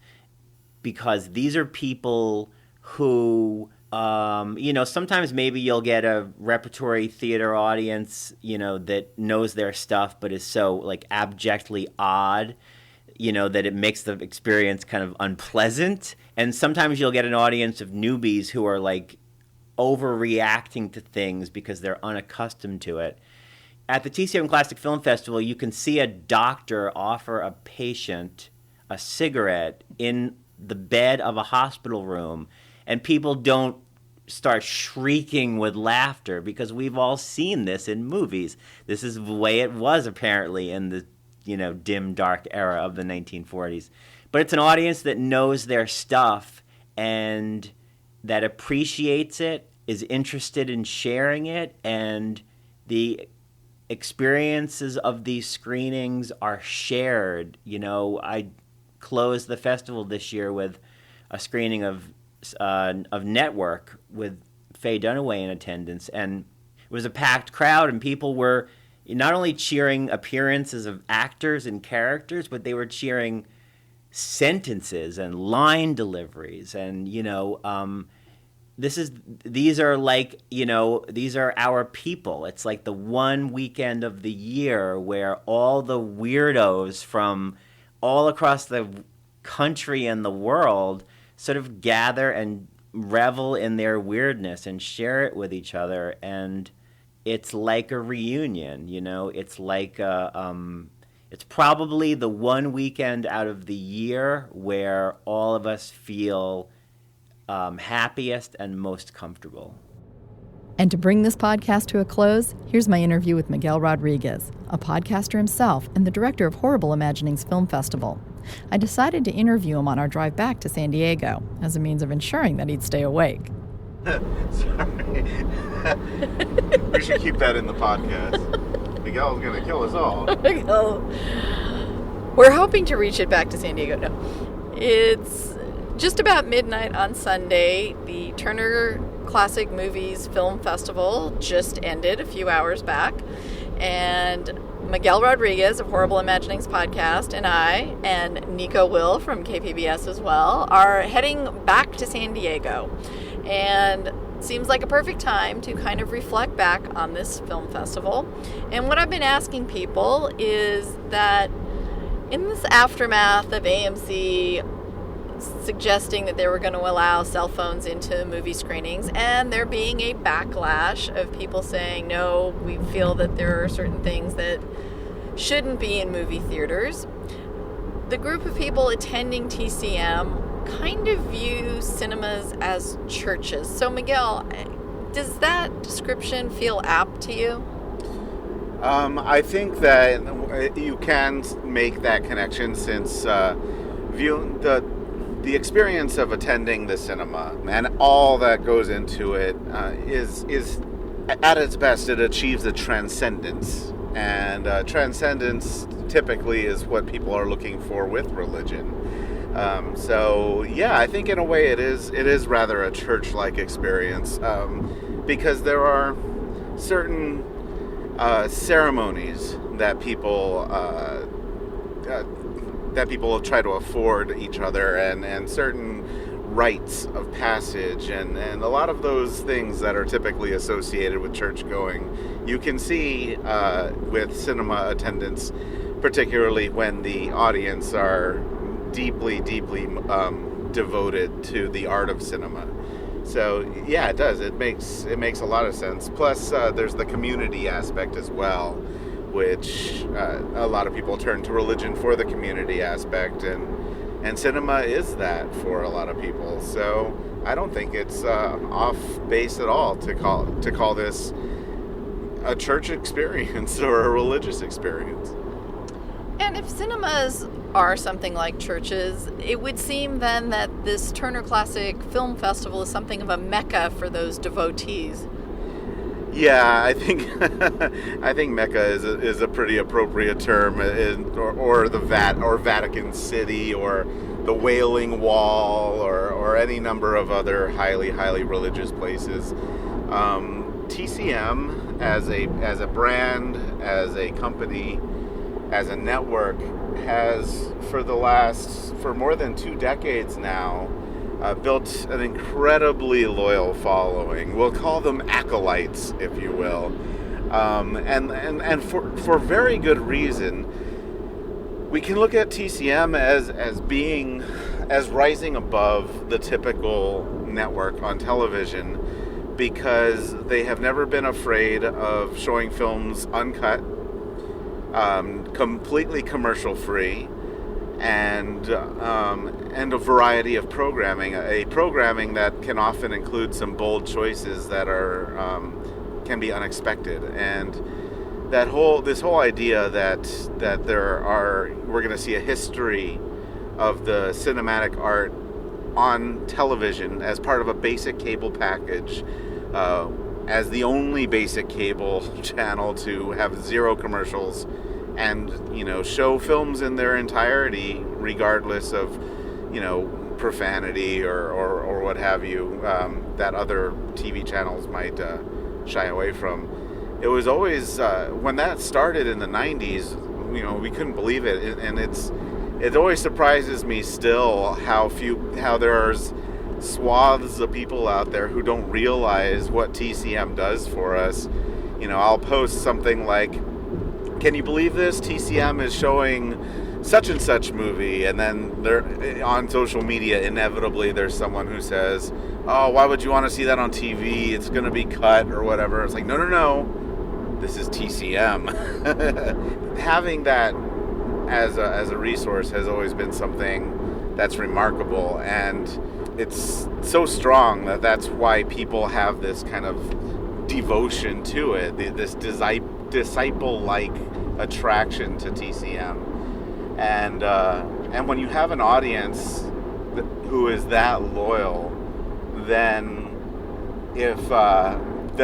because these are people who, sometimes maybe you'll get a repertory theater audience, that knows their stuff but is so abjectly odd, that it makes the experience kind of unpleasant. And sometimes you'll get an audience of newbies who are overreacting to things because they're unaccustomed to it. At the TCM Classic Film Festival, you can see a doctor offer a patient a cigarette in the bed of a hospital room, and people don't start shrieking with laughter, because we've all seen this in movies. This is the way it was apparently in the dim, dark era of the 1940s. But it's an audience that knows their stuff and that appreciates it, is interested in sharing it, and the experiences of these screenings are shared. I closed the festival this year with a screening of Network with Faye Dunaway in attendance, and it was a packed crowd, and people were not only cheering appearances of actors and characters, but they were cheering sentences and line deliveries. And these are our people. It's like the one weekend of the year where all the weirdos from all across the country and the world sort of gather and revel in their weirdness and share it with each other. And it's like a reunion, It's like it's probably the one weekend out of the year where all of us feel happiest and most comfortable. And to bring this podcast to a close, here's my interview with Miguel Rodriguez, a podcaster himself and the director of Horrible Imaginings Film Festival. I decided to interview him on our drive back to San Diego as a means of ensuring that he'd stay awake. Sorry. We should keep that in the podcast. Miguel's going to kill us all. We're hoping to reach it back to San Diego. No. It's just about midnight on Sunday. The Turner Classic Movies Film Festival just ended a few hours back. And Miguel Rodriguez of Horrible Imaginings podcast and I, and Nico Will from KPBS as well, are heading back to San Diego. And seems like a perfect time to kind of reflect back on this film festival. And what I've been asking people is that in this aftermath of AMC suggesting that they were going to allow cell phones into movie screenings, and there being a backlash of people saying, no, we feel that there are certain things that shouldn't be in movie theaters, the group of people attending TCM kind of view cinemas as churches. So Miguel, does that description feel apt to you? I think that you can make that connection, since the experience of attending the cinema and all that goes into it is at its best, it achieves a transcendence. And transcendence typically is what people are looking for with religion. So yeah, I think in a way it is rather a church-like experience, because there are certain ceremonies that people try to afford each other, and certain rites of passage, and a lot of those things that are typically associated with church going, you can see with cinema attendance, particularly when the audience are deeply devoted to the art of cinema. So yeah, it does. It makes a lot of sense. Plus, there's the community aspect as well, which a lot of people turn to religion for the community aspect, and cinema is that for a lot of people. So I don't think it's off base at all to call this a church experience or a religious experience. And if cinemas are something like churches, it would seem then that this Turner Classic Film Festival is something of a mecca for those devotees. Yeah, I think I think Mecca is a pretty appropriate term, or Vatican City, or the Wailing Wall, or any number of other highly religious places. TCM as a brand, as a company, as a network, has for more than 2 decades now built an incredibly loyal following. We'll call them acolytes, if you will, and for very good reason. We can look at TCM as rising above the typical network on television, because they have never been afraid of showing films uncut, completely commercial free, and a variety of programming. A programming that can often include some bold choices that can be unexpected, and this whole idea that we're going to see a history of the cinematic art on television as part of a basic cable package, as the only basic cable channel to have 0 commercials, and show films in their entirety regardless of profanity or what have you, that other TV channels might shy away from. It was always when that started in the 90s, we couldn't believe it, and it always surprises me still how there's swaths of people out there who don't realize what TCM does for us. I'll post something like, "Can you believe this? TCM is showing such and such movie," and then on social media, inevitably there's someone who says, "Oh, why would you want to see that on TV? It's going to be cut," or whatever. It's like, no, this is TCM. Having that as a resource has always been something that's remarkable, and it's so strong that's why people have this kind of devotion to it, this disciple-like attraction to TCM. And when you have an audience who is that loyal, then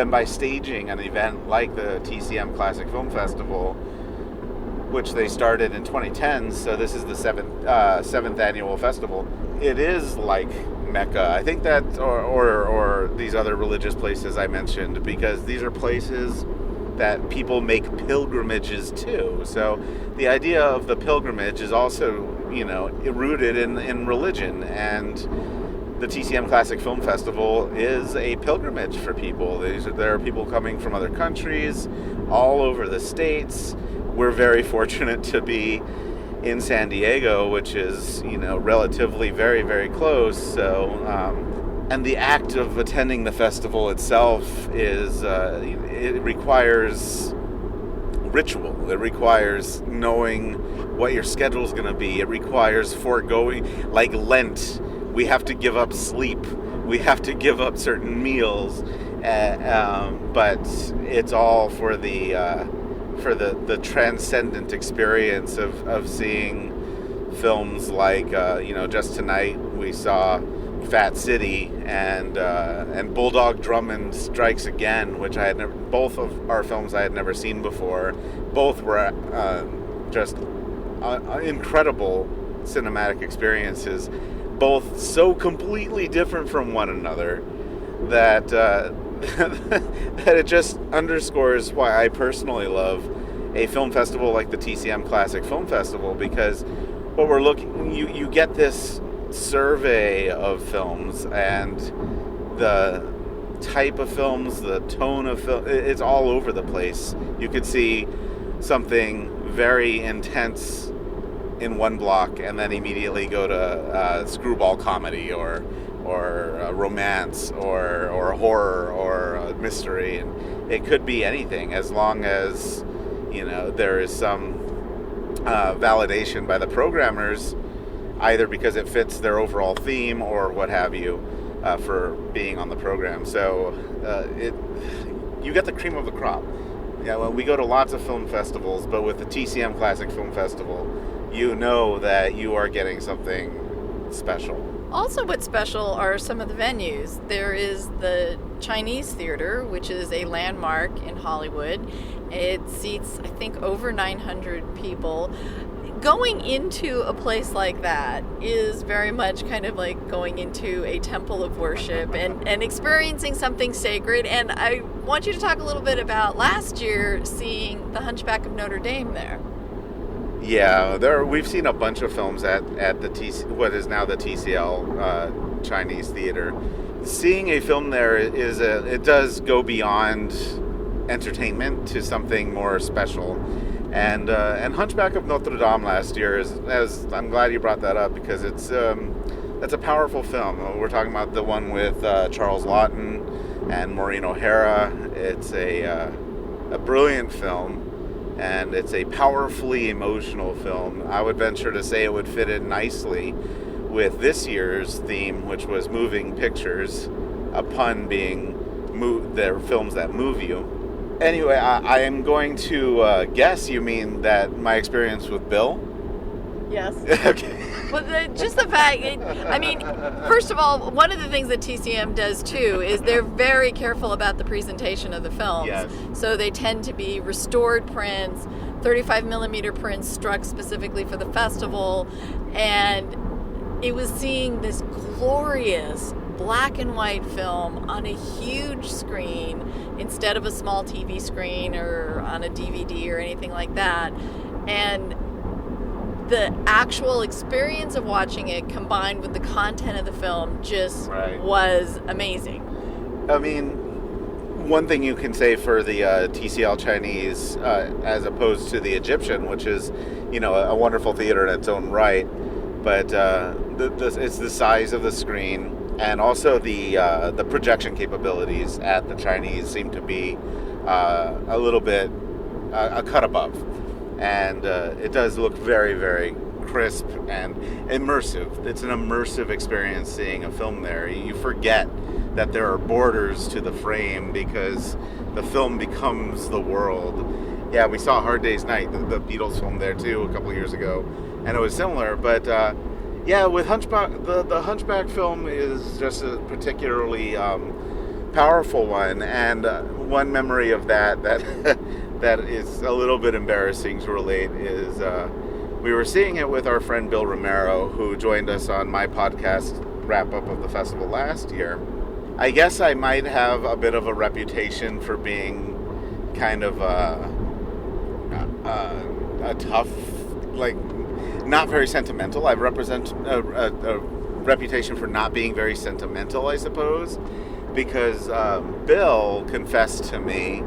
by staging an event like the TCM Classic Film Festival, which they started in 2010, so this is the seventh annual festival, it is like Mecca. I think that, or these other religious places I mentioned, because these are places that people make pilgrimages to. So the idea of the pilgrimage is also, rooted in religion, and the TCM Classic Film Festival is a pilgrimage for people. There are people coming from other countries, all over the states. We're very fortunate to be in San Diego, which is, relatively very, very close. So, and the act of attending the festival itself is, it requires ritual. It requires knowing what your schedule is going to be. It requires foregoing, like Lent. We have to give up sleep. We have to give up certain meals. But it's all for the transcendent experience of seeing films like, just tonight we saw Fat City and Bulldog Drummond Strikes Again, which both of our films I had never seen before. Both were just incredible cinematic experiences, both so completely different from one another that that it just underscores why I personally love a film festival like the TCM Classic Film Festival, because what we're looking, you get this survey of films and the type of films, the tone of film, it's all over the place. You could see something very intense in one block and then immediately go to screwball comedy or romance or horror or mystery, and it could be anything as long as there is some validation by the programmers, either because it fits their overall theme or what have you, for being on the program. So you get the cream of the crop. Well, we go to lots of film festivals, but with the TCM Classic Film Festival, you know that you are getting something special. Also, what's special are some of the venues. There is the Chinese Theater, which is a landmark in Hollywood. It seats, I think, over 900 people. Going into a place like that is very much kind of like going into a temple of worship and experiencing something sacred. And I want you to talk a little bit about last year seeing The Hunchback of Notre Dame there. Yeah, we've seen a bunch of films at what is now the TCL Chinese Theater. Seeing a film there it does go beyond entertainment to something more special. And Hunchback of Notre Dame last year as I'm glad you brought that up, because that's a powerful film. We're talking about the one with Charles Laughton and Maureen O'Hara. It's a brilliant film. And it's a powerfully emotional film. I would venture to say it would fit in nicely with this year's theme, which was moving pictures, a pun being they're films that move you. Anyway, I am going to guess you mean that my experience with Bill? Yes. Okay. Well, just the fact, first of all, one of the things that TCM does too is they're very careful about the presentation of the films. Yes. So they tend to be restored prints, 35 millimeter prints struck specifically for the festival, and it was seeing this glorious black and white film on a huge screen instead of a small TV screen or on a DVD or anything like that. And the actual experience of watching it combined with the content of the film just was amazing. I mean, one thing you can say for the TCL Chinese as opposed to the Egyptian, which is, a wonderful theater in its own right, but it's the size of the screen, and also the projection capabilities at the Chinese seem to be a little bit a cut above. And it does look very, very crisp and immersive. It's an immersive experience seeing a film there. You forget that there are borders to the frame because the film becomes the world. Yeah, we saw Hard Day's Night, the Beatles film there too, a couple years ago, and it was similar. But with Hunchback, the Hunchback film is just a particularly powerful one, and one memory of that that is a little bit embarrassing to relate is we were seeing it with our friend Bill Romero, who joined us on my podcast wrap-up of the festival last year. I guess I might have a bit of a reputation for being kind of a tough, not very sentimental. I represent a reputation for not being very sentimental, I suppose, because Bill confessed to me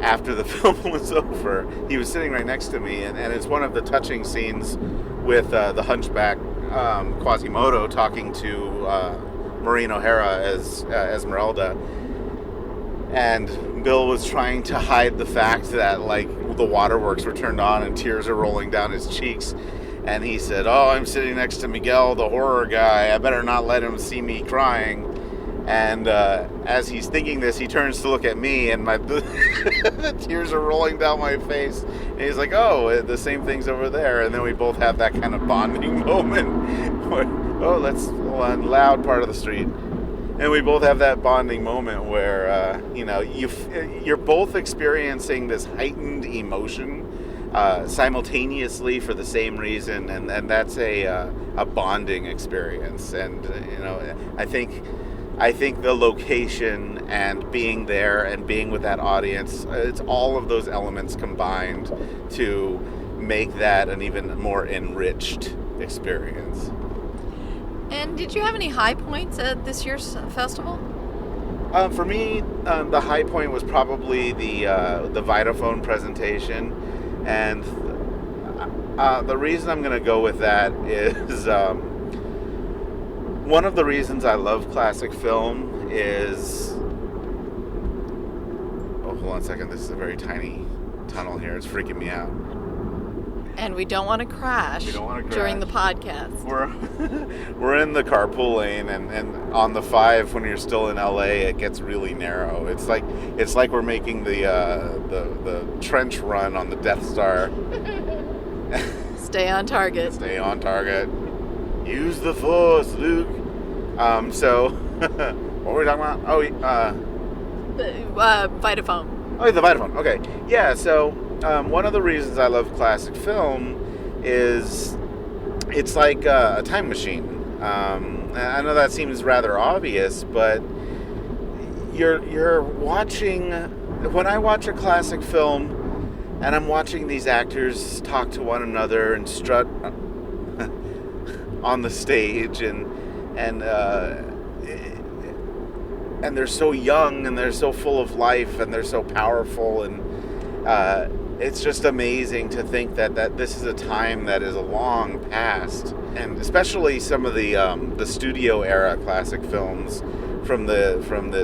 after the film was over. He was sitting right next to me, and it's one of the touching scenes with the Hunchback Quasimodo talking to Maureen O'Hara as Esmeralda. And Bill was trying to hide the fact that, the waterworks were turned on and tears are rolling down his cheeks. And he said, I'm sitting next to Miguel, the horror guy. I better not let him see me crying. And as he's thinking this, he turns to look at me, and the tears are rolling down my face. And he's like, the same thing's over there. And then we both have that kind of bonding moment. Where, that's one loud part of the street. And we both have that bonding moment where, you're both experiencing this heightened emotion simultaneously for the same reason. And that's a bonding experience. And, I think the location and being there and being with that audience, it's all of those elements combined to make that an even more enriched experience. And did you have any high points at this year's festival? For me, the high point was probably the Vitaphone presentation. And the reason I'm going to go with that is... one of the reasons I love classic film is... hold on a second, this is a very tiny tunnel here. It's freaking me out. And we don't want to crash during the podcast. We're in the carpool lane, and on the 5 when you're still in LA, it gets really narrow. It's like we're making the trench run on the Death Star. Stay on target. Stay on target. Use the Force, Luke. So what were we talking about? The Vitaphone. Oh, the Vitaphone. Okay. Yeah, so one of the reasons I love classic film is it's like a time machine. I know that seems rather obvious, but you're watching... When I watch a classic film and I'm watching these actors talk to one another and strut on the stage, and they're so young, and they're so full of life, and they're so powerful, and it's just amazing to think that this is a time that is long past. And especially some of the studio era classic films from the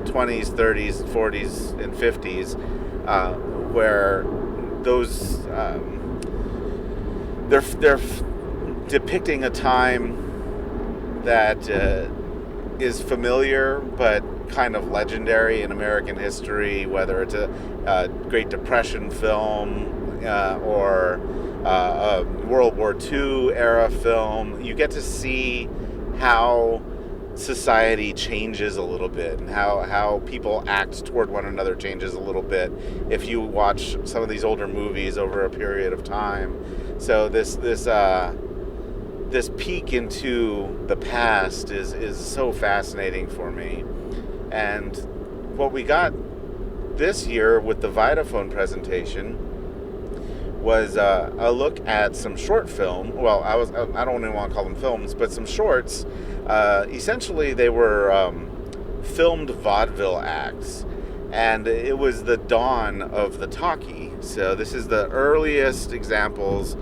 20s, 30s, 40s, and 50s, where those they're depicting a time that is familiar but kind of legendary in American history, whether it's a Great Depression film or a World War II era film. You get to see how society changes a little bit, and how people act toward one another changes a little bit if you watch some of these older movies over a period of time. So this peek into the past is so fascinating for me. And what we got this year with the Vitaphone presentation was a look at some short film. Well, I don't even want to call them films, but some shorts. Essentially, they were filmed vaudeville acts, and it was the dawn of the talkie. So this is the earliest examples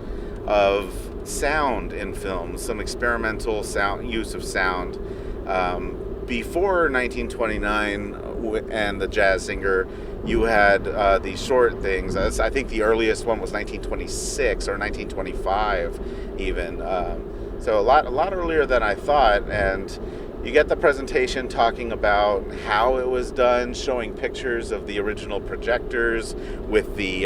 of sound in films, some experimental use of sound. Before 1929 and the Jazz Singer, you had these short things. I think the earliest one was 1926 or 1925 even. So a lot earlier than I thought. And you get the presentation talking about how it was done, showing pictures of the original projectors with the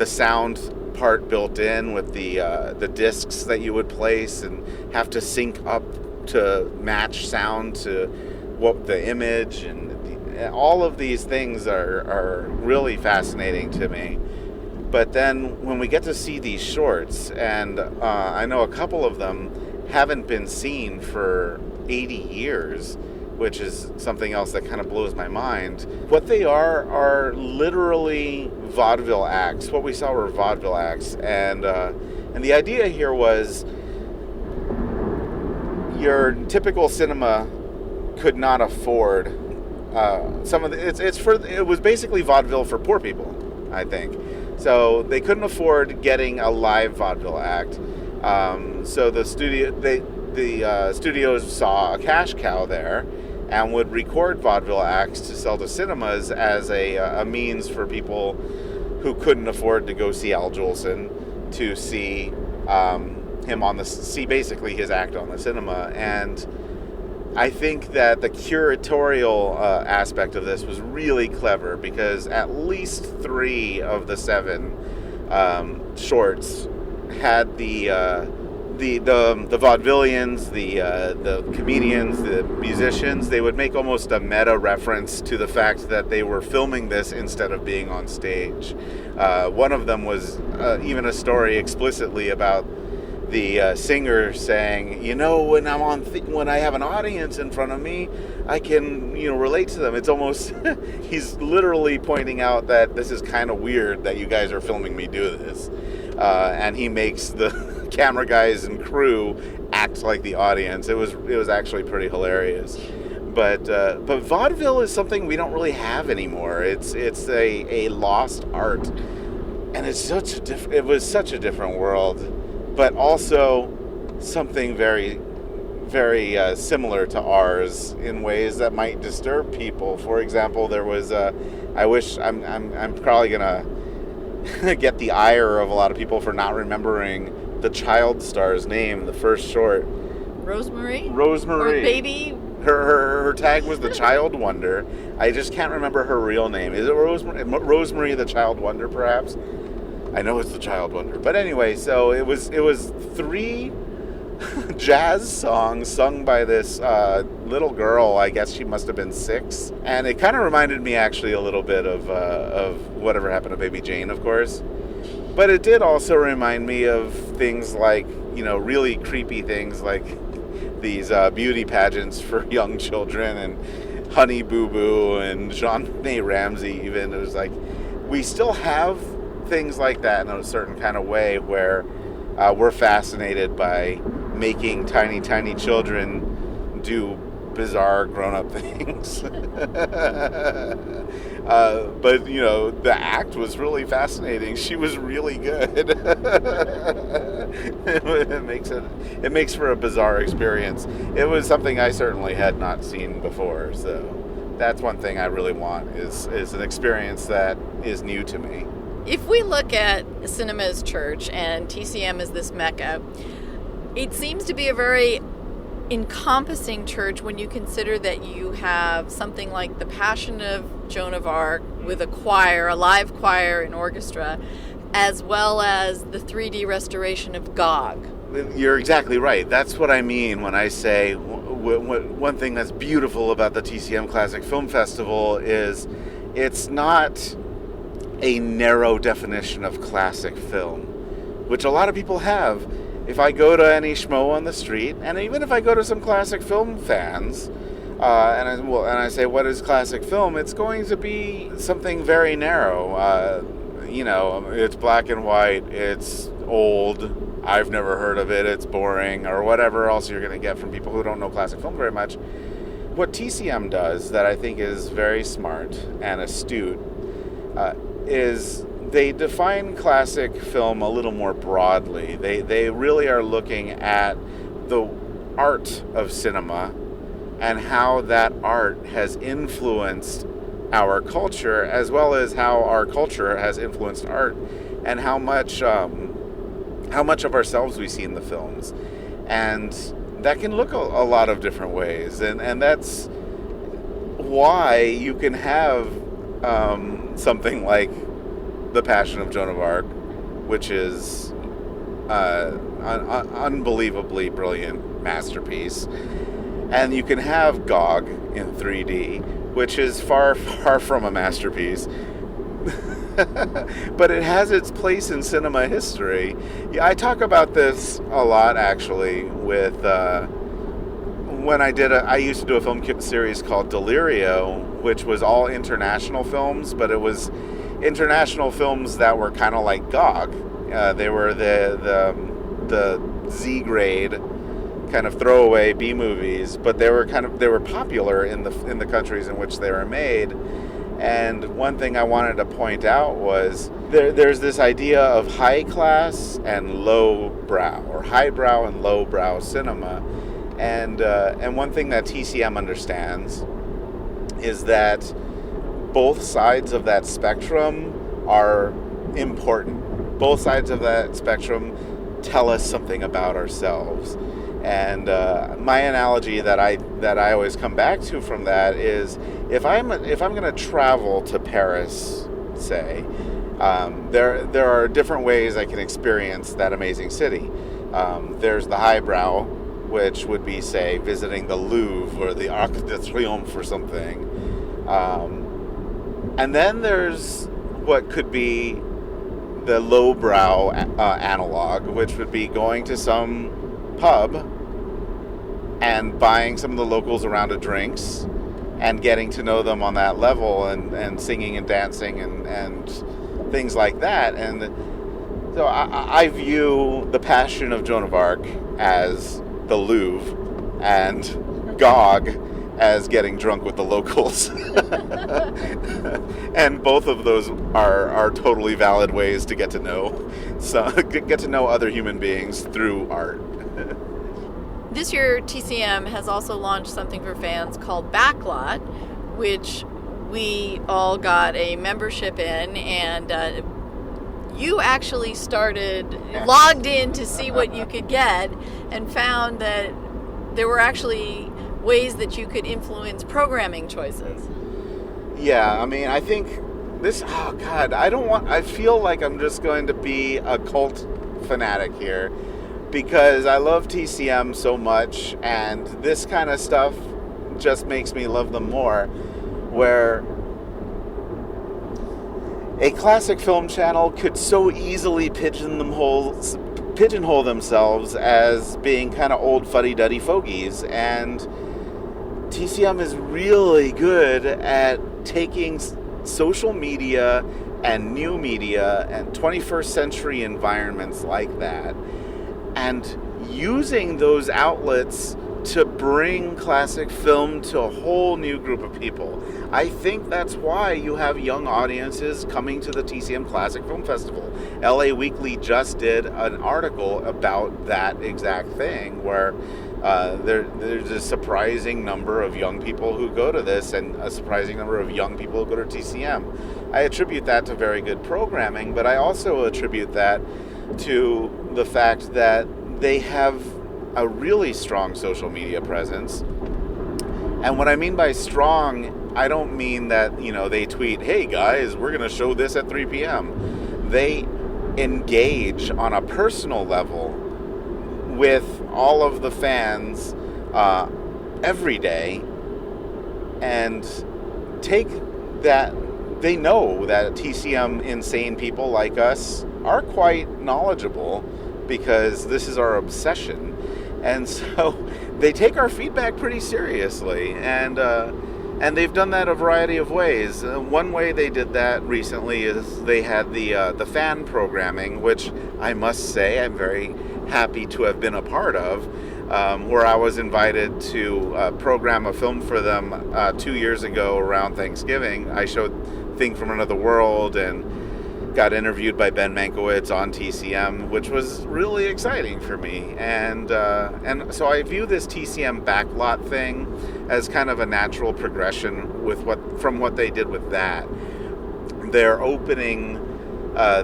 sound part built in, with the discs that you would place and have to sync up to match sound to what the image, and all of these things are really fascinating to me. But then when we get to see these shorts, and I know a couple of them haven't been seen for 80 years, which is something else that kind of blows my mind. What they are literally vaudeville acts. What we saw were vaudeville acts, and the idea here was your typical cinema could not afford some of the. It was basically vaudeville for poor people, I think. So they couldn't afford getting a live vaudeville act. So the studios saw a cash cow there, and would record vaudeville acts to sell to cinemas as a means for people who couldn't afford to go see Al Jolson to see see basically his act on the cinema. And I think that the curatorial aspect of this was really clever, because at least 3 of the 7 shorts had the vaudevillians, the comedians, the musicians. They would make almost a meta reference to the fact that they were filming this instead of being on stage. One of them was even a story explicitly about the singer saying, when when I have an audience in front of me, I can, relate to them. It's almost, he's literally pointing out that this is kind of weird that you guys are filming me do this. And he makes the camera guys and crew act like the audience. It was actually pretty hilarious. But vaudeville is something we don't really have anymore. It's a lost art, and it was such a different world, but also something very, very similar to ours in ways that might disturb people. For example, there was I'm probably gonna get the ire of a lot of people for not remembering the child star's name, the first short. Rosemary? Rosemary. Or baby? Her tag was the Child Wonder. I just can't remember her real name. Is it Rosemary the Child Wonder, perhaps? I know it's the Child Wonder. But anyway, so it was 3 jazz songs sung by this little girl. I guess she must have been 6. And it kind of reminded me actually a little bit of Whatever Happened to Baby Jane, of course. But it did also remind me of things like, really creepy things like these beauty pageants for young children and Honey Boo Boo and Jean-Benet Ramsey even. It was like, we still have things like that in a certain kind of way where we're fascinated by making tiny, tiny children do bizarre grown-up things. But, the act was really fascinating. She was really good. It makes for a bizarre experience. It was something I certainly had not seen before, so that's one thing I really want is an experience that is new to me. If we look at cinema as church and TCM as this mecca, it seems to be a very encompassing church when you consider that you have something like the Passion of Joan of Arc with a choir, a live choir and orchestra, as well as the 3D restoration of Gog. You're exactly right. That's what I mean when I say one thing that's beautiful about the TCM Classic Film Festival is it's not a narrow definition of classic film, which a lot of people have. If I go to any schmo on the street, and even if I go to some classic film fans, and I say, what is classic film? It's going to be something very narrow. It's black and white, it's old, I've never heard of it, it's boring, or whatever else you're going to get from people who don't know classic film very much. What TCM does that I think is very smart and astute is they define classic film a little more broadly. They really are looking at the art of cinema and how that art has influenced our culture, as well as how our culture has influenced art, and how much of ourselves we see in the films. And that can look a lot of different ways, and that's why you can have something like The Passion of Joan of Arc, which is an unbelievably brilliant masterpiece, and you can have Gog in 3D, which is far, far from a masterpiece. But it has its place in cinema history. Yeah, I talk about this a lot, actually, with when I used to do a film series called Delirio, which was all international films, but it was international films that were kind of like Gog. They were the Z grade kind of throwaway B movies, but they were popular in the countries in which they were made. And one thing I wanted to point out was there's this idea of high class and low brow, or highbrow and lowbrow cinema. And one thing that TCM understands is that both sides of that spectrum are important. Both sides of that spectrum tell us something about ourselves. And my analogy that I always come back to from that is if I'm going to travel to Paris, say, there are different ways I can experience that amazing city. There's the highbrow, which would be, say, visiting the Louvre or the Arc de Triomphe or something. And then there's what could be the lowbrow analog, which would be going to some pub and buying some of the locals a round of drinks and getting to know them on that level and singing and dancing and things like that. And so I view The Passion of Joan of Arc as the Louvre and Gog as getting drunk with the locals. And both of those are totally valid ways to get to know other human beings through art. This year, TCM has also launched something for fans called Backlot, which we all got a membership in, and you actually logged in to see what you could get, and found that there were actually ways that you could influence programming choices. Yeah, I mean, I think I feel like I'm just going to be a cult fanatic here, because I love TCM so much, and this kind of stuff just makes me love them more, where a classic film channel could so easily pigeonhole themselves as being kind of old fuddy-duddy fogies, and TCM is really good at taking social media and new media and 21st century environments like that and using those outlets to bring classic film to a whole new group of people. I think that's why you have young audiences coming to the TCM Classic Film Festival. LA Weekly just did an article about that exact thing, where there's a surprising number of young people who go to this and a surprising number of young people who go to TCM. I attribute that to very good programming, but I also attribute that to the fact that they have a really strong social media presence. And what I mean by strong, I don't mean that, they tweet, "Hey guys, we're going to show this at 3 p.m. They engage on a personal level with all of the fans every day, and take that. They know that TCM insane people like us are quite knowledgeable, because this is our obsession. And so they take our feedback pretty seriously, and they've done that a variety of ways. One way they did that recently is they had the fan programming, which I must say I'm very happy to have been a part of, where I was invited to program a film for them 2 years ago around Thanksgiving. I showed Thing from Another World and got interviewed by Ben Mankiewicz on TCM, which was really exciting for me. And so I view this TCM backlot thing as kind of a natural progression from what they did with that. They're opening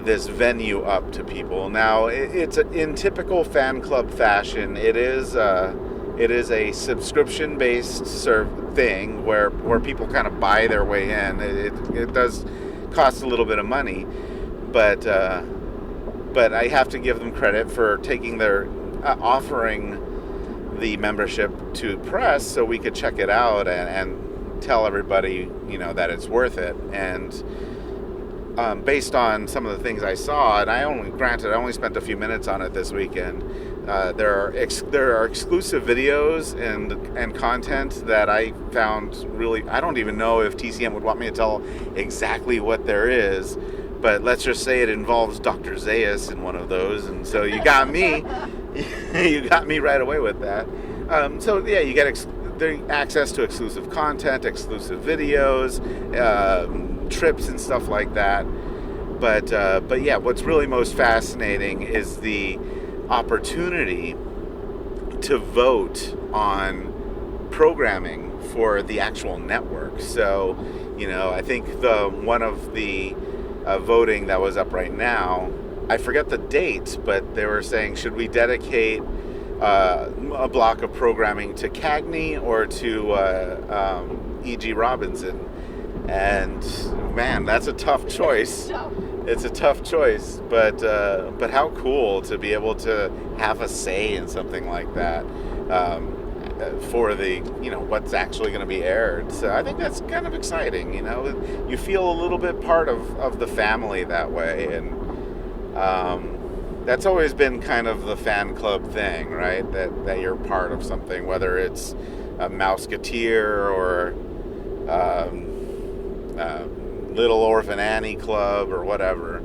this venue up to people. Now, it's in typical fan club fashion. It is a subscription-based thing where people kind of buy their way in. It does cost a little bit of money, but I have to give them credit for taking their offering the membership to press so we could check it out and tell everybody that it's worth it. And based on some of the things I saw, and I only spent a few minutes on it this weekend. There are exclusive videos and content that I found really. I don't even know if TCM would want me to tell exactly what there is, but let's just say it involves Dr. Zayas in one of those, and so you got me. You got me right away with that. So yeah, you get access to exclusive content, exclusive videos, trips and stuff like that. But yeah, what's really most fascinating is the opportunity to vote on programming for the actual network. So, I think one of the voting that was up right now, I forget the date, but they were saying, should we dedicate a block of programming to Cagney or to E.G. Robinson? And man, that's a tough choice. It's a tough choice, but how cool to be able to have a say in something like that for the what's actually going to be aired. So I think that's kind of exciting. You feel a little bit part of the family that way, and that's always been kind of the fan club thing, right? That you're part of something, whether it's a Mouseketeer or Little Orphan Annie Club or whatever,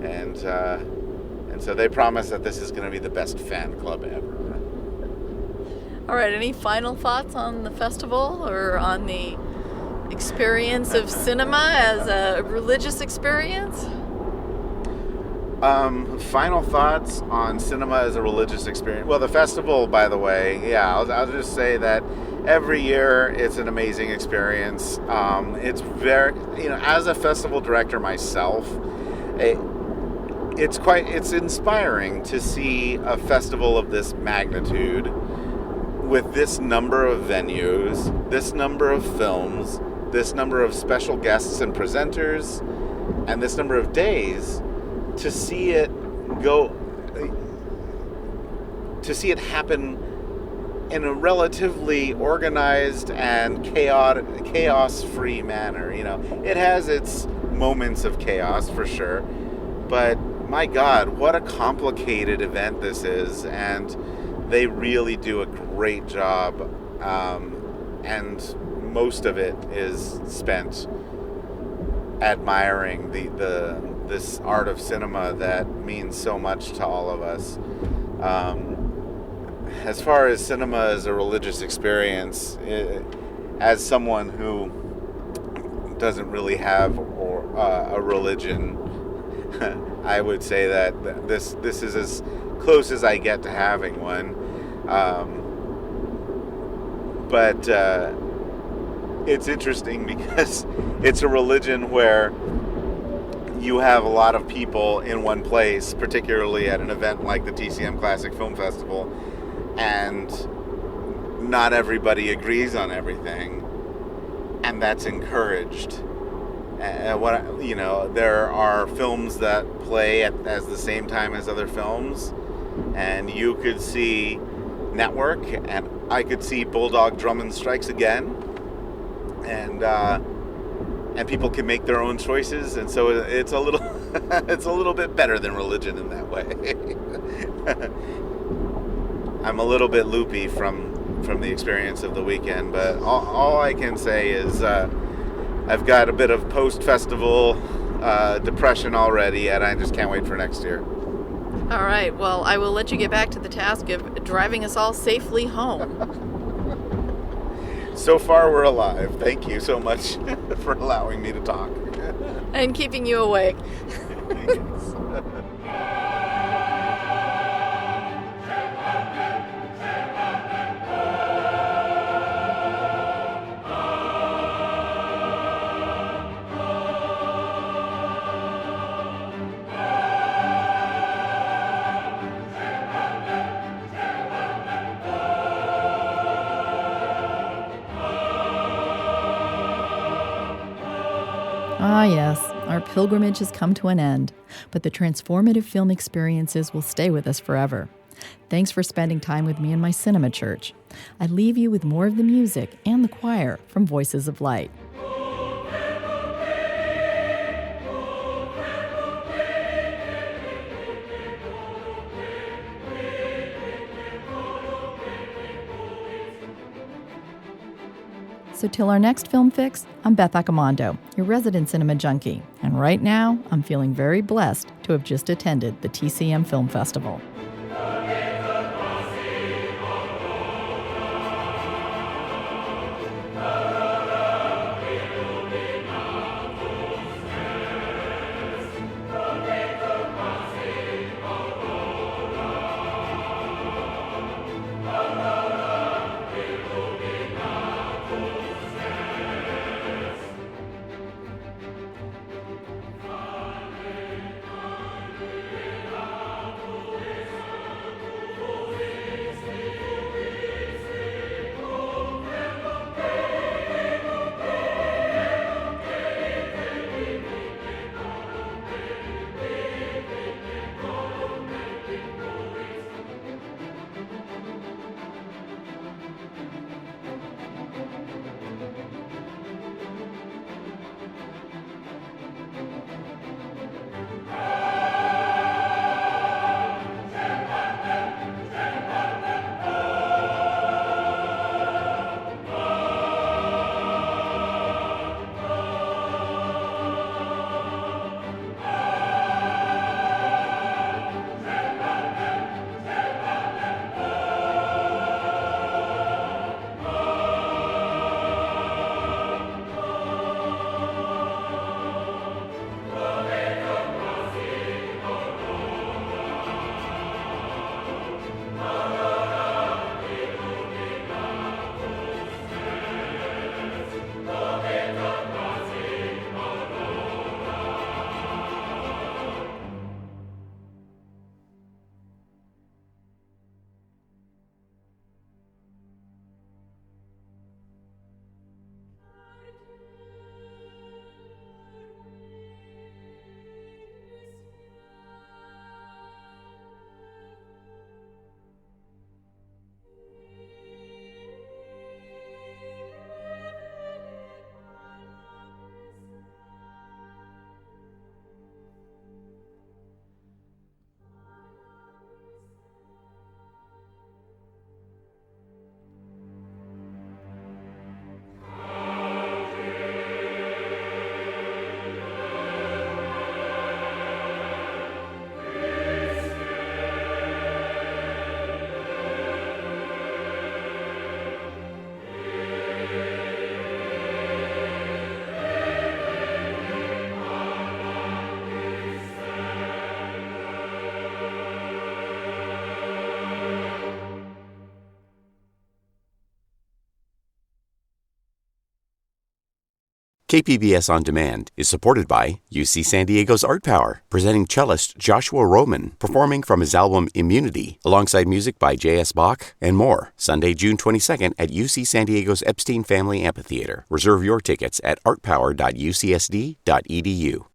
and so they promise that this is going to be the best fan club ever. All right, any final thoughts on the festival or on the experience of cinema as a religious experience? Final thoughts on cinema as a religious experience. Well, the festival, by the way, yeah, I'll just say that every year it's an amazing experience. It's very, as a festival director myself, it's inspiring to see a festival of this magnitude with this number of venues, this number of films, this number of special guests and presenters, and this number of days, to see it happen in a relatively organized and chaos-free manner. It has its moments of chaos for sure, but my God, what a complicated event this is, and they really do a great job, and most of it is spent admiring this art of cinema that means so much to all of us. As far as cinema as a religious experience, as someone who doesn't really have a religion, I would say that this is as close as I get to having one. But it's interesting because it's a religion where you have a lot of people in one place, particularly at an event like the TCM Classic Film Festival, and not everybody agrees on everything, and that's encouraged. There are films that play at the same time as other films, and you could see Network, and I could see Bulldog Drummond Strikes Again, and people can make their own choices, and so it's a little bit better than religion in that way. I'm a little bit loopy from the experience of the weekend, but all I can say is I've got a bit of post-festival depression already, and I just can't wait for next year. All right, well, I will let you get back to the task of driving us all safely home. So far, we're alive. Thank you so much for allowing me to talk. And keeping you awake. Ah, yes, our pilgrimage has come to an end, but the transformative film experiences will stay with us forever. Thanks for spending time with me in my cinema church. I leave you with more of the music and the choir from Voices of Light. So till our next Film Fix, I'm Beth Accomando, your resident cinema junkie. And right now, I'm feeling very blessed to have just attended the TCM Film Festival. KPBS On Demand is supported by UC San Diego's Art Power, presenting cellist Joshua Roman, performing from his album Immunity, alongside music by J.S. Bach and more. Sunday, June 22nd at UC San Diego's Epstein Family Amphitheater. Reserve your tickets at artpower.ucsd.edu.